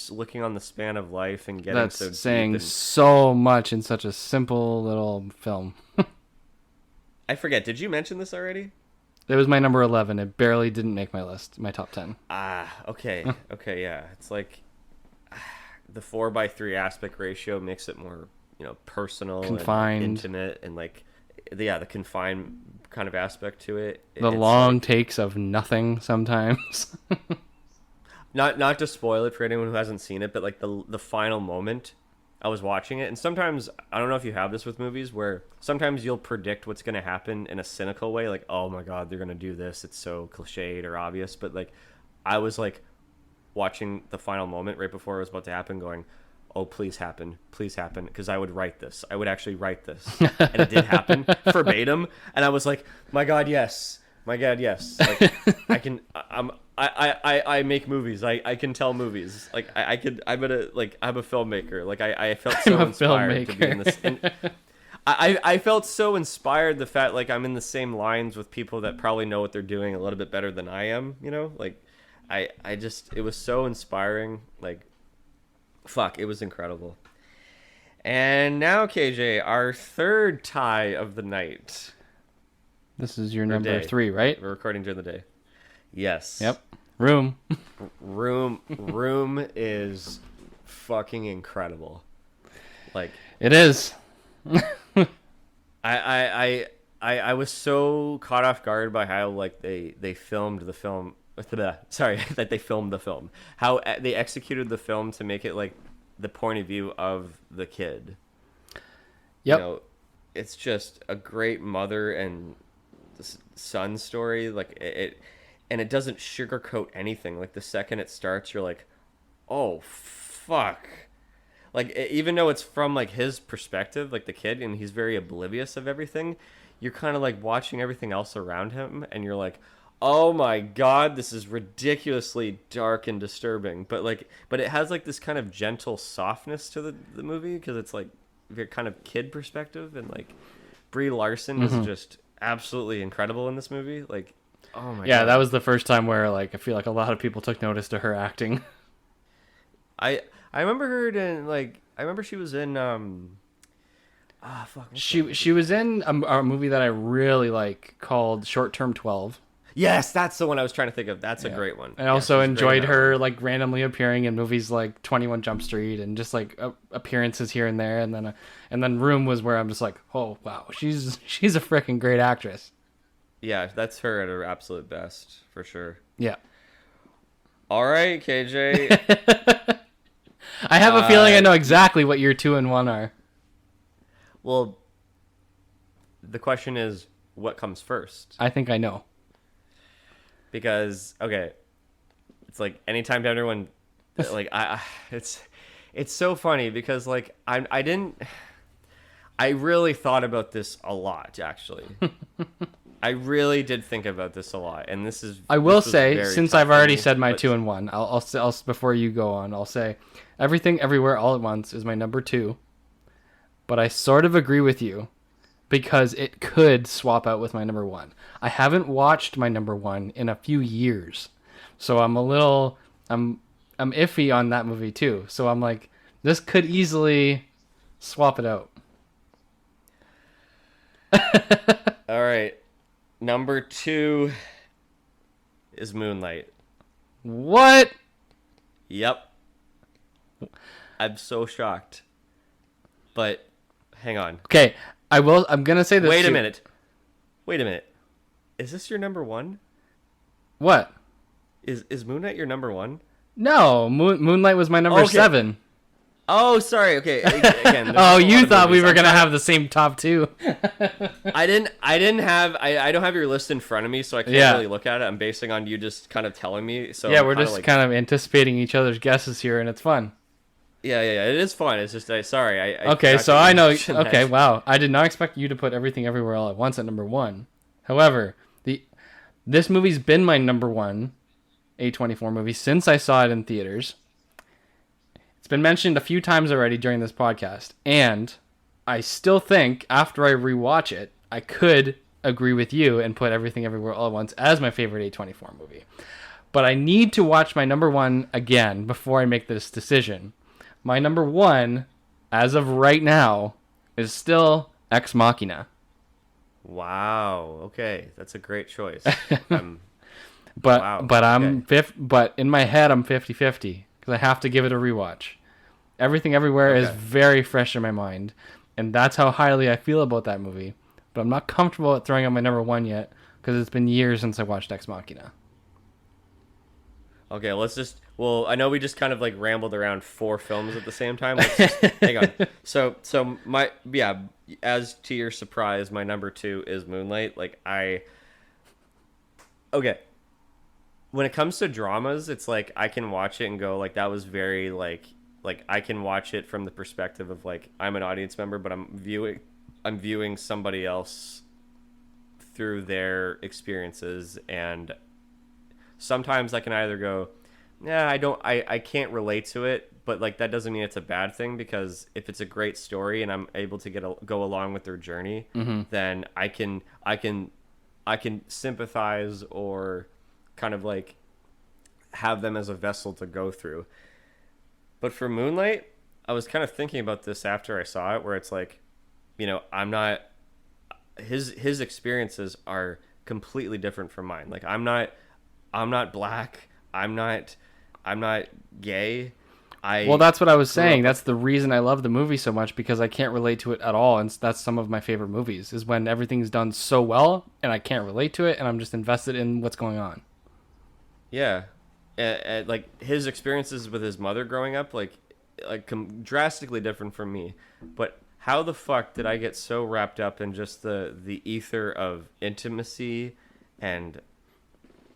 looking on the span of life and getting That's so deep saying and- so much in such a simple little film. I forget. Did you mention this already? It was my number 11. It barely didn't make my list, my top 10. Okay. Okay, yeah. It's like the 4:3 aspect ratio makes it more, personal, Confined. and intimate, and like, the confined kind of aspect to it. The It's long like, takes of nothing sometimes. not to spoil it for anyone who hasn't seen it, but like the final moment, I was watching it, and sometimes I don't know if you have this with movies where sometimes you'll predict what's going to happen in a cynical way, like, oh my God, they're going to do this, it's so cliched or obvious, but like I was like watching the final moment right before it was about to happen going, oh, please happen, because I would write this, I would actually write this, and it did happen verbatim, and I was like, my God, yes, like I make movies. I can tell movies. Like I'm a filmmaker. Like I felt so inspired to be in this. And I felt so inspired the fact like I'm in the same lines with people that probably know what they're doing a little bit better than I am. Like I just it was so inspiring. Like fuck, it was incredible. And now KJ, our third tie of the night. This is your Or number day. 3, right? We're recording during the day. Yes. Yep. Room. Room is fucking incredible. Like It is. I was so caught off guard by how like they filmed the film. Sorry, that they filmed the film. How they executed the film to make it like the point of view of the kid. Yep. It's just a great mother and son story. Like and it doesn't sugarcoat anything. Like the second it starts, you're like, oh fuck. Like even though it's from like his perspective, like the kid, and he's very oblivious of everything, you're kind of like watching everything else around him, and you're like, oh my God, this is ridiculously dark and disturbing. But it has like this kind of gentle softness to the movie because it's like your kind of kid perspective, and like Brie Larson is just absolutely incredible in this movie. Like, oh my God. Yeah, that was the first time where like I feel like a lot of people took notice to her acting. I remember her in like I remember she was in She was in a movie that I really like called Short Term 12. Yes, that's the one I was trying to think of. That's a great one. I also she's great in enjoyed that her one. like randomly appearing in movies like 21 Jump Street and just like appearances here and there, and then Room was where I'm just like, oh wow, she's a freaking great actress. Yeah, that's her at her absolute best for sure. Yeah. All right, KJ. I have a feeling I know exactly what your 2 and 1 are. Well, the question is, what comes first? I think I know. Because okay, it's like anytime everyone, like it's so funny because like I really thought about this a lot actually. I really did think about this a lot, and this is. I will this was say, very since tough I've for already me, said my but- 2 and 1, I'll before you go on, I'll say Everything Everywhere All at Once is my number 2, but I sort of agree with you because it could swap out with my number 1. I haven't watched my number 1 in a few years, so I'm iffy on that movie too. So I'm like, this could easily swap it out. All right, number 2 is Moonlight. What? Yep. I'm so shocked. But hang on. Okay, I'm gonna say this. Wait a too. minute. Wait a minute. Is this your number 1? What? Is Moonlight your number 1? No, Moonlight was my number Okay. 7. Oh, sorry. Okay. Again, there's Oh, a lot you of thought we movies. were I'm gonna trying- have the same top 2. I don't have your list in front of me, so I can't Yeah. really look at it. I'm basing on you just kind of telling me. So Yeah, I'm we're kinda just like, kind of anticipating each other's guesses here, and it's fun. yeah. It is fun. It's just sorry. I Okay, forgot so to I know. mention that. Okay, wow. I did not expect you to put Everything Everywhere All at Once at number 1. However, this movie's been my number 1 A24 movie since I saw it in theaters. It's been mentioned a few times already during this podcast, and I still think after I rewatch it, I could agree with you and put Everything Everywhere All at Once as my favorite A24 movie. But I need to watch my number 1 again before I make this decision. My number 1, as of right now, is still Ex Machina. Wow. Okay, that's a great choice. But Wow, but I'm okay. but in my head I'm 50-50 because I have to give it a rewatch. Everything Everywhere is Okay. very fresh in my mind, and that's how highly I feel about that movie. But I'm not comfortable at throwing out my number 1 yet because it's been years since I watched Ex Machina. Okay, let's just. Well, I know we just kind of like rambled around 4 films at the same time. Let's just, hang on. So as to your surprise, my number 2 is Moonlight. Okay. When it comes to dramas, it's like I can watch it and go like that was very like I can watch it from the perspective of like I'm an audience member, but I'm viewing somebody else through their experiences, and sometimes I can either go, yeah, I can't relate to it, but like that doesn't mean it's a bad thing, because if it's a great story and I'm able to go along with their journey, then I can sympathize or kind of like have them as a vessel to go through. But for Moonlight, I was kind of thinking about this after I saw it, where it's like, I'm not his experiences are completely different from mine. Like I'm not black. I'm not gay. Well, that's what I was saying. up- That's the reason I love the movie so much, because I can't relate to it at all, and that's some of my favorite movies, is when everything's done so well and I can't relate to it and I'm just invested in what's going on. Yeah, and like his experiences with his mother growing up, drastically different from me. But how the fuck did I get so wrapped up in just the ether of intimacy and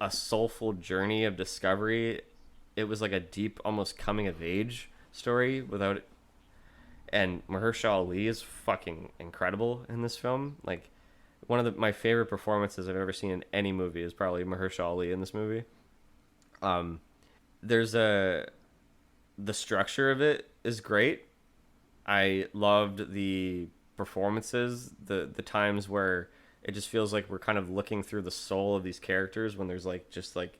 a soulful journey of discovery? It was like a deep, almost coming of age story without it. And Mahershala Ali is fucking incredible in this film. Like one of my favorite performances I've ever seen in any movie is probably Mahershala Ali in this movie. There's the structure of it is great. I loved the performances, the times where it just feels like we're kind of looking through the soul of these characters when there's like just like,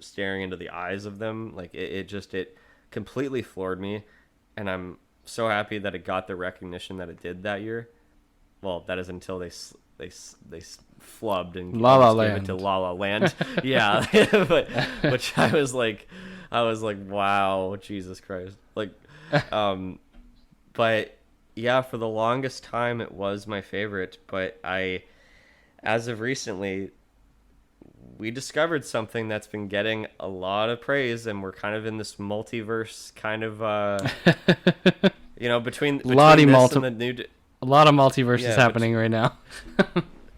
staring into the eyes of them. Like it completely floored me, and I'm so happy that it got the recognition that it did that year. Well, that is until they flubbed and La La almost gave it Land. to La La Land. Yeah, but which I was like, wow, Jesus Christ. Like, but yeah, for the longest time it was my favorite, but as of recently, we discovered something that's been getting a lot of praise, and we're kind of in this multiverse kind of, between Lottie this and the new, a lot of multiverses yeah, happening right now.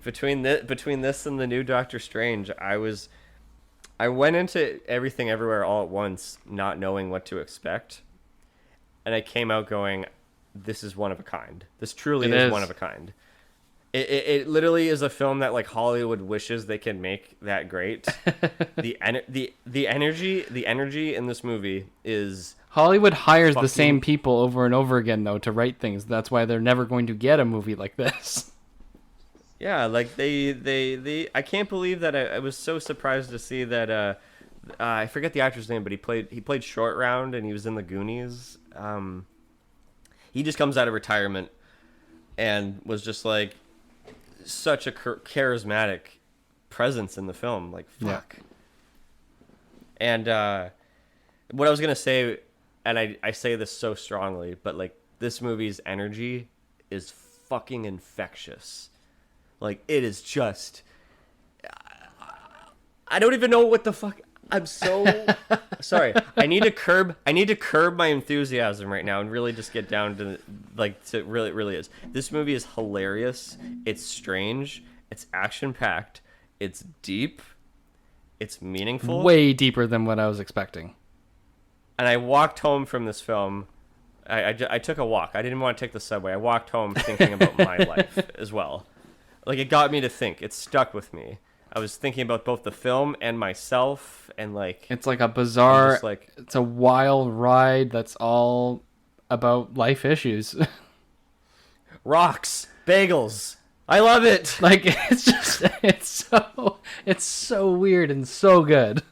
between this and the new Doctor Strange, I went into Everything Everywhere All at Once not knowing what to expect, and I came out going, "This is one of a kind. This truly is one of a kind." It literally is a film that like Hollywood wishes they could make that great. the energy in this movie is Hollywood hires the same people over and over again though to write things. That's why they're never going to get a movie like this. Yeah, like they I can't believe that I was so surprised to see that I forget the actor's name, but he played Short Round and he was in the Goonies. He just comes out of retirement and was just like such a charismatic presence in the film. Like, fuck. Yeah. And what I was gonna say, and I say this so strongly, but like this movie's energy is fucking infectious. Like, it is just, I don't even know what the fuck. I'm so sorry. I need to curb my enthusiasm right now and really just get down to really, it really is. This movie is hilarious. It's strange. It's action packed. It's deep. It's meaningful. Way deeper than what I was expecting. And I walked home from this film. I took a walk. I didn't want to take the subway. I walked home thinking about my life as well. Like, it got me to think. It stuck with me. I was thinking about both the film and myself, and like it's like a bizarre, it's a wild ride that's all about life issues. Rocks, bagels, I love it. Like, it's so weird and so good.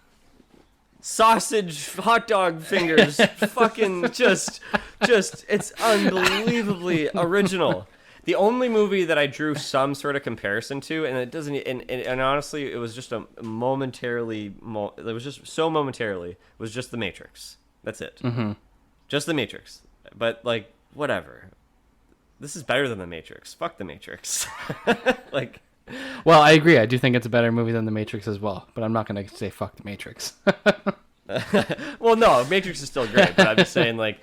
Sausage, hot dog fingers, fucking just it's unbelievably original. The only movie that I drew some sort of comparison to, and it doesn't, and honestly, it was just it was just so momentarily, was just The Matrix. That's it. Mm-hmm. Just The Matrix. But, like, whatever. This is better than The Matrix. Fuck The Matrix. Like, well, I agree. I do think it's a better movie than The Matrix as well, but I'm not going to say fuck The Matrix. well, no, Matrix is still great, but I'm just saying, like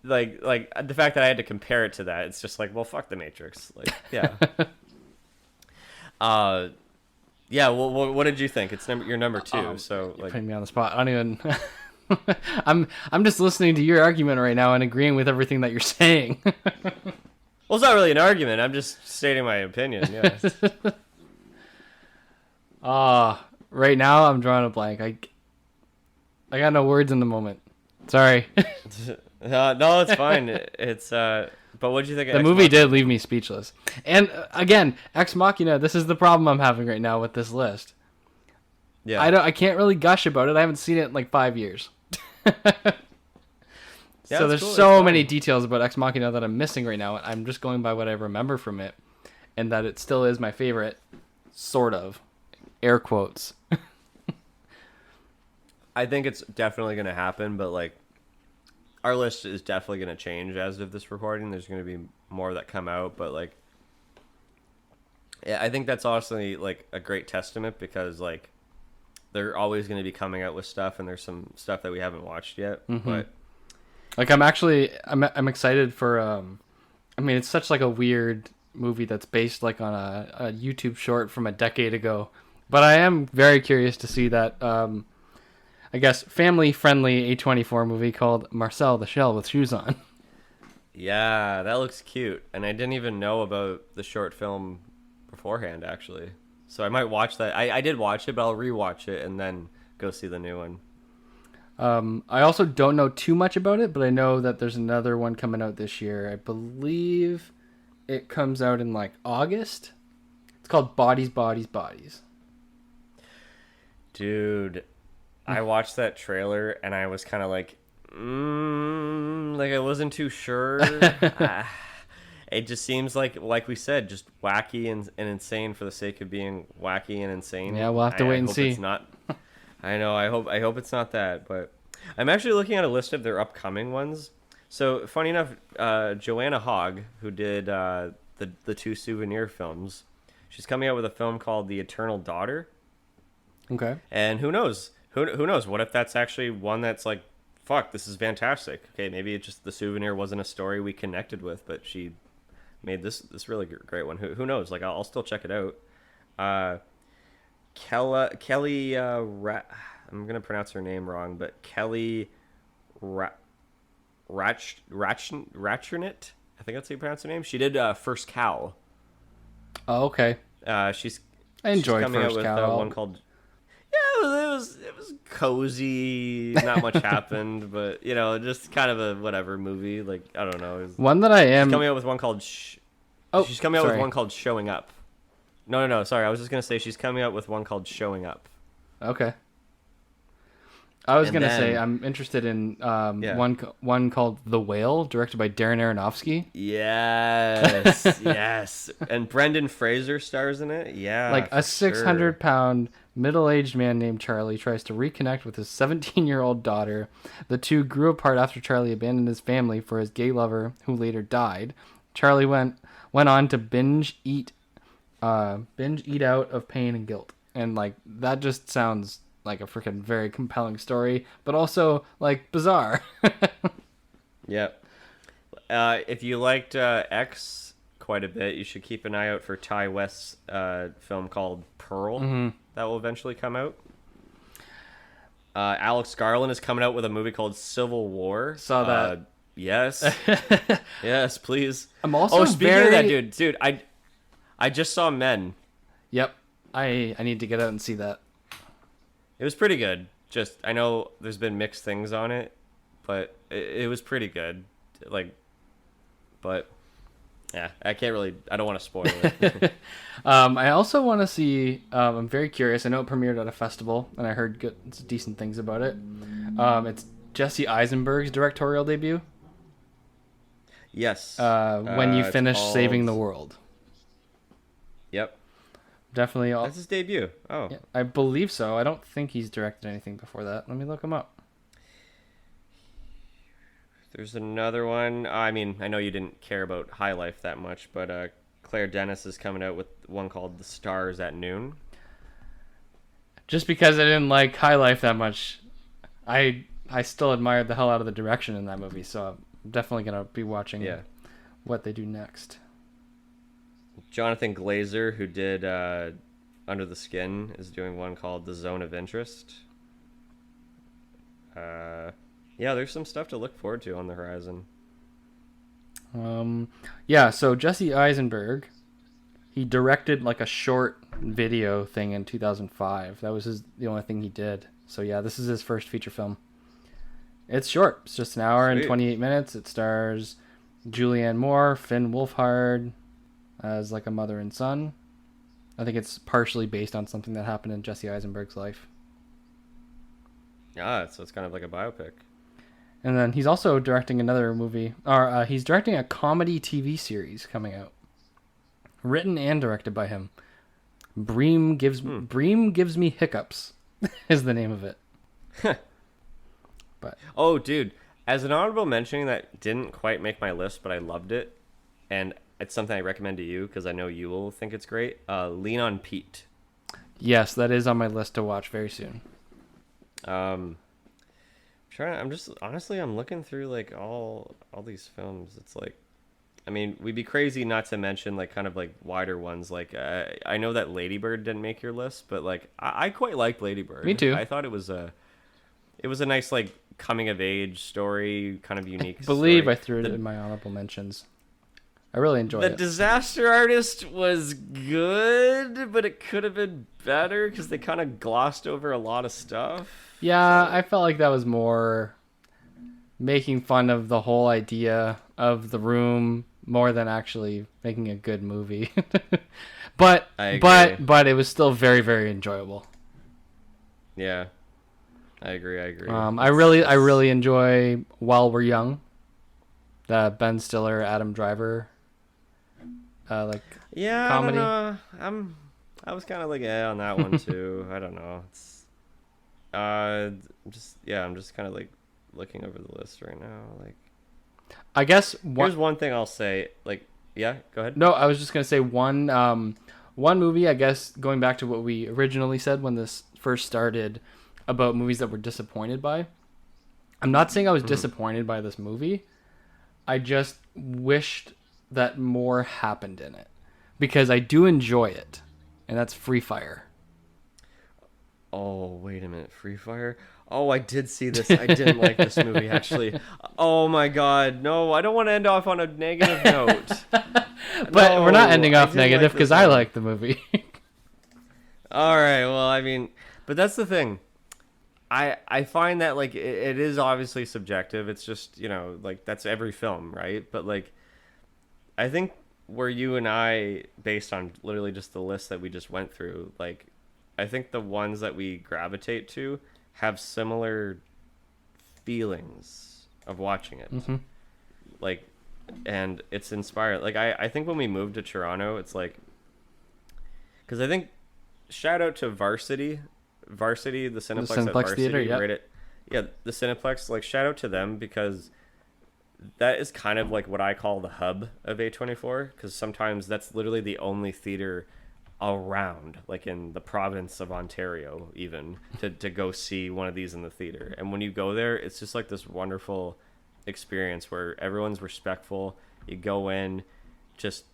the fact that I had to compare it to that, it's just like, well, fuck The Matrix. Like, yeah. Yeah. Well, what did you think? It's your number 2. So you're like, putting me on the spot. I don't even. I'm just listening to your argument right now and agreeing with everything that you're saying. Well, it's not really an argument. I'm just stating my opinion. Yeah. Right now I'm drawing a blank. I got no words in the moment. Sorry. No, it's fine. It's but what did you think of the Ex movie Machina? did leave me speechless. And again, Ex Machina, this is the problem I'm having right now with this list. Yeah. I can't really gush about it. I haven't seen it in like 5 years. So there's cool. so many details about Ex Machina that I'm missing right now. I'm just going by what I remember from it, and that it still is my favorite, sort of, air quotes. I think it's definitely going to happen, but like, our list is definitely going to change as of this recording. There's going to be more that come out, but like, yeah, I think that's honestly like a great testament, because like, they're always going to be coming out with stuff, and there's some stuff that we haven't watched yet. Mm-hmm. But like, I'm excited for. I mean, it's such like a weird movie that's based like on a YouTube short from a decade ago, but I am very curious to see that. I guess family-friendly A24 movie called Marcel the Shell with Shoes On. Yeah, that looks cute, and I didn't even know about the short film beforehand, actually. So I might watch that. I did watch it, but I'll rewatch it and then go see the new one. I also don't know too much about it, but I know that there's another one coming out this year. I believe it comes out in like August. It's called Bodies, Bodies, Bodies. Dude, I watched that trailer and I was kind of like, like I wasn't too sure. It just seems like we said, just wacky and insane for the sake of being wacky and insane. Yeah, we'll have to wait and see. It's not. I know. I hope it's not that. But I'm actually looking at a list of their upcoming ones. So funny enough, Joanna Hogg, who did the 2 Souvenir films, she's coming out with a film called The Eternal Daughter. Okay. And who knows? Who knows? What if that's actually one that's like, fuck, this is fantastic. Okay, maybe it just the souvenir wasn't a story we connected with, but she made this really great one. Who knows? Like I'll still check it out. Uh, Kelly, I'm gonna pronounce her name wrong, but Kelly Ratchernit. I think that's how you pronounce her name. She did First Cow. Oh, okay. She's I enjoyed coming First out with Cow. one called. Yeah, it was cozy. Not much happened, but just kind of a whatever movie. Like I don't know. One that I am She's coming out with one called. She's coming out with one called Showing Up. No. Sorry, I was just gonna say she's coming out with one called Showing Up. Okay. I was gonna say I'm interested in one called The Whale, directed by Darren Aronofsky. Yes, yes, and Brendan Fraser stars in it. Yeah, like a 600-pound middle-aged man named Charlie tries to reconnect with his 17-year-old daughter. The two grew apart after Charlie abandoned his family for his gay lover, who later died. Charlie went on to binge eat out of pain and guilt, and like that just sounds like a freaking very compelling story, but also like bizarre. Yep. If you liked X quite a bit, you should keep an eye out for Ty West's film called Pearl that will eventually come out. Alex Garland is coming out with a movie called Civil War. Saw that. Yes. Yes, please. I'm also speaking of that, dude, I just saw Men. Yep. I need to get out and see that. It was pretty good. Just I know there's been mixed things on it, but it was pretty good. But yeah, I don't want to spoil it. I also want to see. I'm very curious. I know it premiered at a festival, and I heard decent things about it. It's Jesse Eisenberg's directorial debut. Yes. When you finish saving the world. Yep. Definitely. That's his debut. Oh. Yeah, I believe so. I don't think he's directed anything before that. Let me look him up. There's another one. I mean, I know you didn't care about High Life that much, but Claire Dennis is coming out with one called The Stars at Noon. Just because I didn't like High Life that much, I still admired the hell out of the direction in that movie, so I'm definitely going to be watching what they do next. Jonathan Glazer, who did Under the Skin, is doing one called The Zone of Interest. There's some stuff to look forward to on the horizon. So Jesse Eisenberg, he directed like a short video thing in 2005. That was the only thing he did. So yeah, this is his first feature film. It's short. It's just an hour and 28 minutes. It stars Julianne Moore, Finn Wolfhard as like a mother and son. I think it's partially based on something that happened in Jesse Eisenberg's life. Yeah, so it's kind of like a biopic. And then he's also directing another movie, he's directing a comedy TV series coming out, written and directed by him. Bream gives me hiccups, is the name of it. But dude, as an honorable mention that didn't quite make my list, but I loved it, and it's something I recommend to you because I know you will think it's great. Lean on Pete. Yes, that is on my list to watch very soon. I'm looking through like all these films. It's like, I mean, we'd be crazy not to mention like kind of like wider ones. Like I know that Lady Bird didn't make your list, but like I quite liked Lady Bird. Me too. I thought it was a nice like coming of age story, kind of unique. I believe I threw it in my honorable mentions. I really enjoyed it. The Disaster Artist was good, but it could have been better because they kind of glossed over a lot of stuff. Yeah, I felt like that was more making fun of the whole idea of The Room more than actually making a good movie. but it was still very, very enjoyable. Yeah, I agree. I really enjoy While We're Young. The Ben Stiller, Adam Driver. Comedy. I don't know. I was kind of like on that one too. I don't know. It's I'm just kind of like looking over the list right now. Like, I guess here's one thing I'll say. Like, yeah, go ahead. No, I was just gonna say one movie. I guess going back to what we originally said when this first started about movies that we're disappointed by. I'm not saying I was disappointed by this movie. I just wished that more happened in it because I do enjoy it, and that's Free Fire. Oh, wait a minute. Free Fire? Oh, I did see this. I didn't like this movie, actually. Oh, my God. No, I don't want to end off on a negative note. But we're not ending off didn't negative like because this I movie. like the movie. All right. Well, I mean, but that's the thing. I find that, like, it is obviously subjective. It's just, like, that's every film, right? But, like, I think where you and I, based on literally just the list that we just went through, like, I think the ones that we gravitate to have similar feelings of watching it. Mm-hmm. Like, and it's inspiring. Like, I think when we moved to Toronto, it's like, because I think, shout out to Varsity, the Cineplex, at Varsity, Theater, yeah. The Cineplex, like, shout out to them, because that is kind of like what I call the hub of A24, because sometimes that's literally the only theater around, like in the province of Ontario, even to go see one of these in the theater. And when you go there, it's just like this wonderful experience where everyone's respectful. You go in just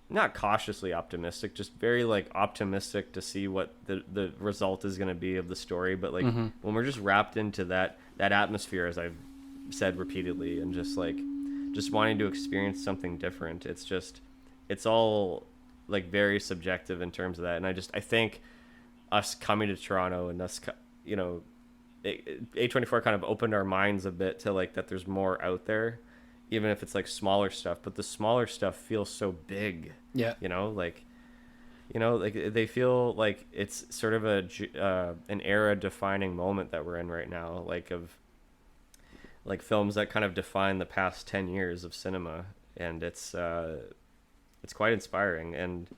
not cautiously optimistic, just very like optimistic to see what the result is going to be of the story. But like when we're just wrapped into that atmosphere, as I've said repeatedly, and just wanting to experience something different, it's all like very subjective in terms of that. And I think us coming to Toronto and us, A24 kind of opened our minds a bit to like that there's more out there, even if it's like smaller stuff, but the smaller stuff feels so big. Yeah. Like they feel like it's sort of an era defining moment that we're in right now, like of like films that kind of define the past 10 years of cinema. And it's quite inspiring. And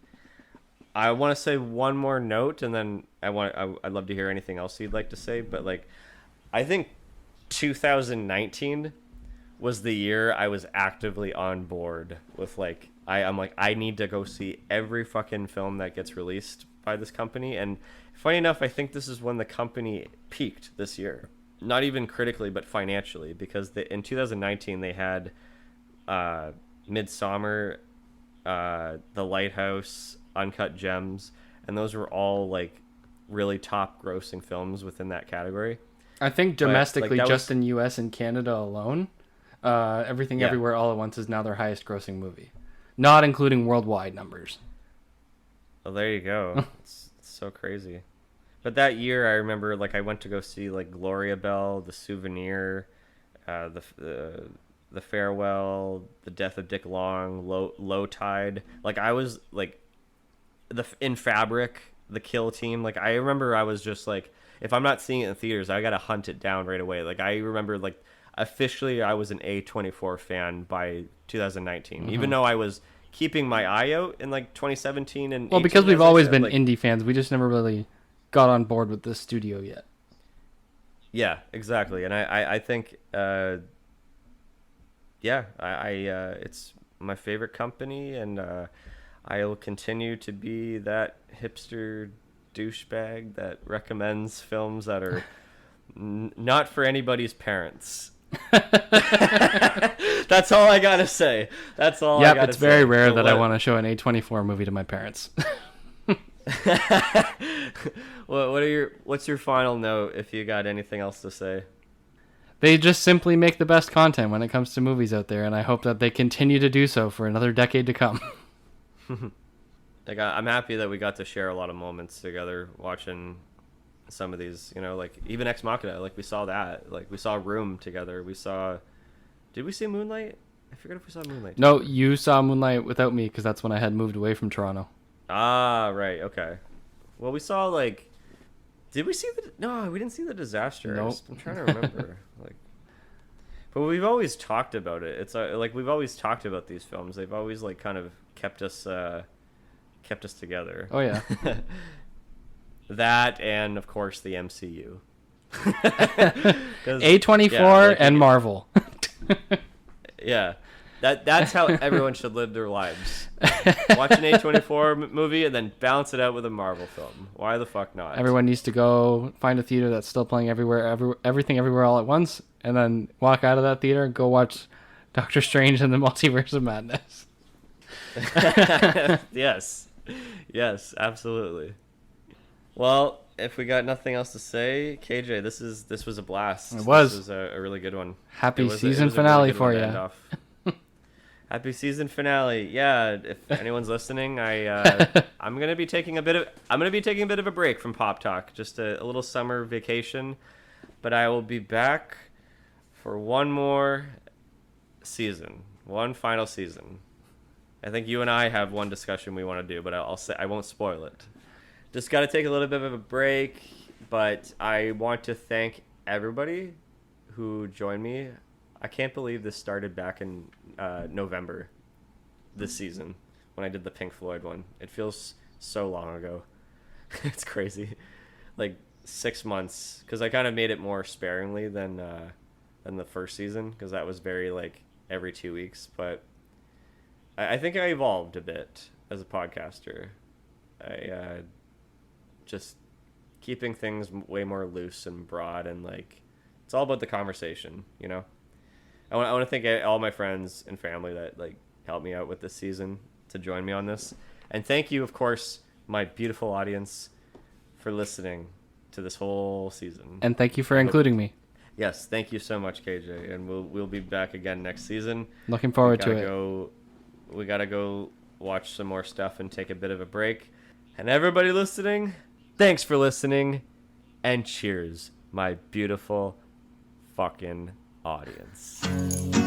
I want to say one more note, and then I'd love to hear anything else you'd like to say. But like, I think 2019 was the year I was actively on board with like, I'm like, I need to go see every fucking film that gets released by this company. And funny enough, I think this is when the company peaked this year. Not even critically, but financially, because in 2019 they had Midsommar, The Lighthouse, Uncut Gems, and those were all like really top grossing films within that category. I think domestically, like, just in US and Canada alone, Everything Everywhere All at Once is now their highest grossing movie, not including worldwide numbers. Oh, there you go. It's so crazy. But that year, I remember, like, I went to go see, like, Gloria Bell, The Souvenir, the Farewell, The Death of Dick Long, Low Tide. Like, I was, like, in Fabric, The Kill Team. Like, I remember I was just, like, if I'm not seeing it in theaters, I gotta hunt it down right away. Like, I remember, like, officially I was an A24 fan by 2019. Even though I was keeping my eye out in, like, 2017 and 18, because we've always been like, indie fans, we just never really got on board with this studio yet. Yeah, exactly. And I think it's my favorite company, and I'll continue to be that hipster douchebag that recommends films that are not for anybody's parents. That's all I gotta say. That's all. Yep, I gotta it's very say. rare So that I want to show an A24 movie to my parents. What's your final note, if you got anything else to say? They just simply make the best content when it comes to movies out there, and I hope that they continue to do so for another decade to come. Like, I'm happy that we got to share a lot of moments together watching some of these, like even Ex Machina. Like, we saw that. Like, we saw Room together. Did we see Moonlight? I forget if we saw Moonlight together. No, you saw Moonlight without me because that's when I had moved away from Toronto. Ah, right. Okay. Well, we saw, like, did we see no, we didn't see The Disaster. Nope. I'm trying to remember. Like, but we've always talked about it. It's like, we've always talked about these films. They've always, like, kind of kept us together. Oh yeah. That, and of course the MCU. A24 and Marvel. Yeah. That's how everyone should live their lives. Watch an A24 movie and then balance it out with a Marvel film. Why the fuck not? Everyone needs to go find a theater that's still playing everything everywhere all at once, and then walk out of that theater and go watch Doctor Strange and the Multiverse of Madness. Yes, absolutely. Well, if we got nothing else to say, KJ, this was a blast. It was. This was a really good one. Happy It was season a really finale good for one to you. end off. Happy season finale. Yeah, if anyone's listening, I'm gonna be taking a bit of a break from Pop Talk, just a little summer vacation, but I will be back for one more season, one final season. I think you and I have one discussion we want to do, but I'll say I won't spoil it. Just got to take a little bit of a break, but I want to thank everybody who joined me. I can't believe this started back in November this season when I did the Pink Floyd one. It feels so long ago. It's crazy. Like 6 months, because I kind of made it more sparingly than the first season, because that was very like every 2 weeks. But I think I evolved a bit as a podcaster. I just keeping things way more loose and broad, and like it's all about the conversation, you know. I want to thank all my friends and family that like helped me out with this season to join me on this, and thank you, of course, my beautiful audience, for listening to this whole season. And thank you for including me. Yes, thank you so much, KJ, and we'll be back again next season. Looking forward to it. We gotta go watch some more stuff and take a bit of a break. And everybody listening, thanks for listening, and cheers, my beautiful fucking audience.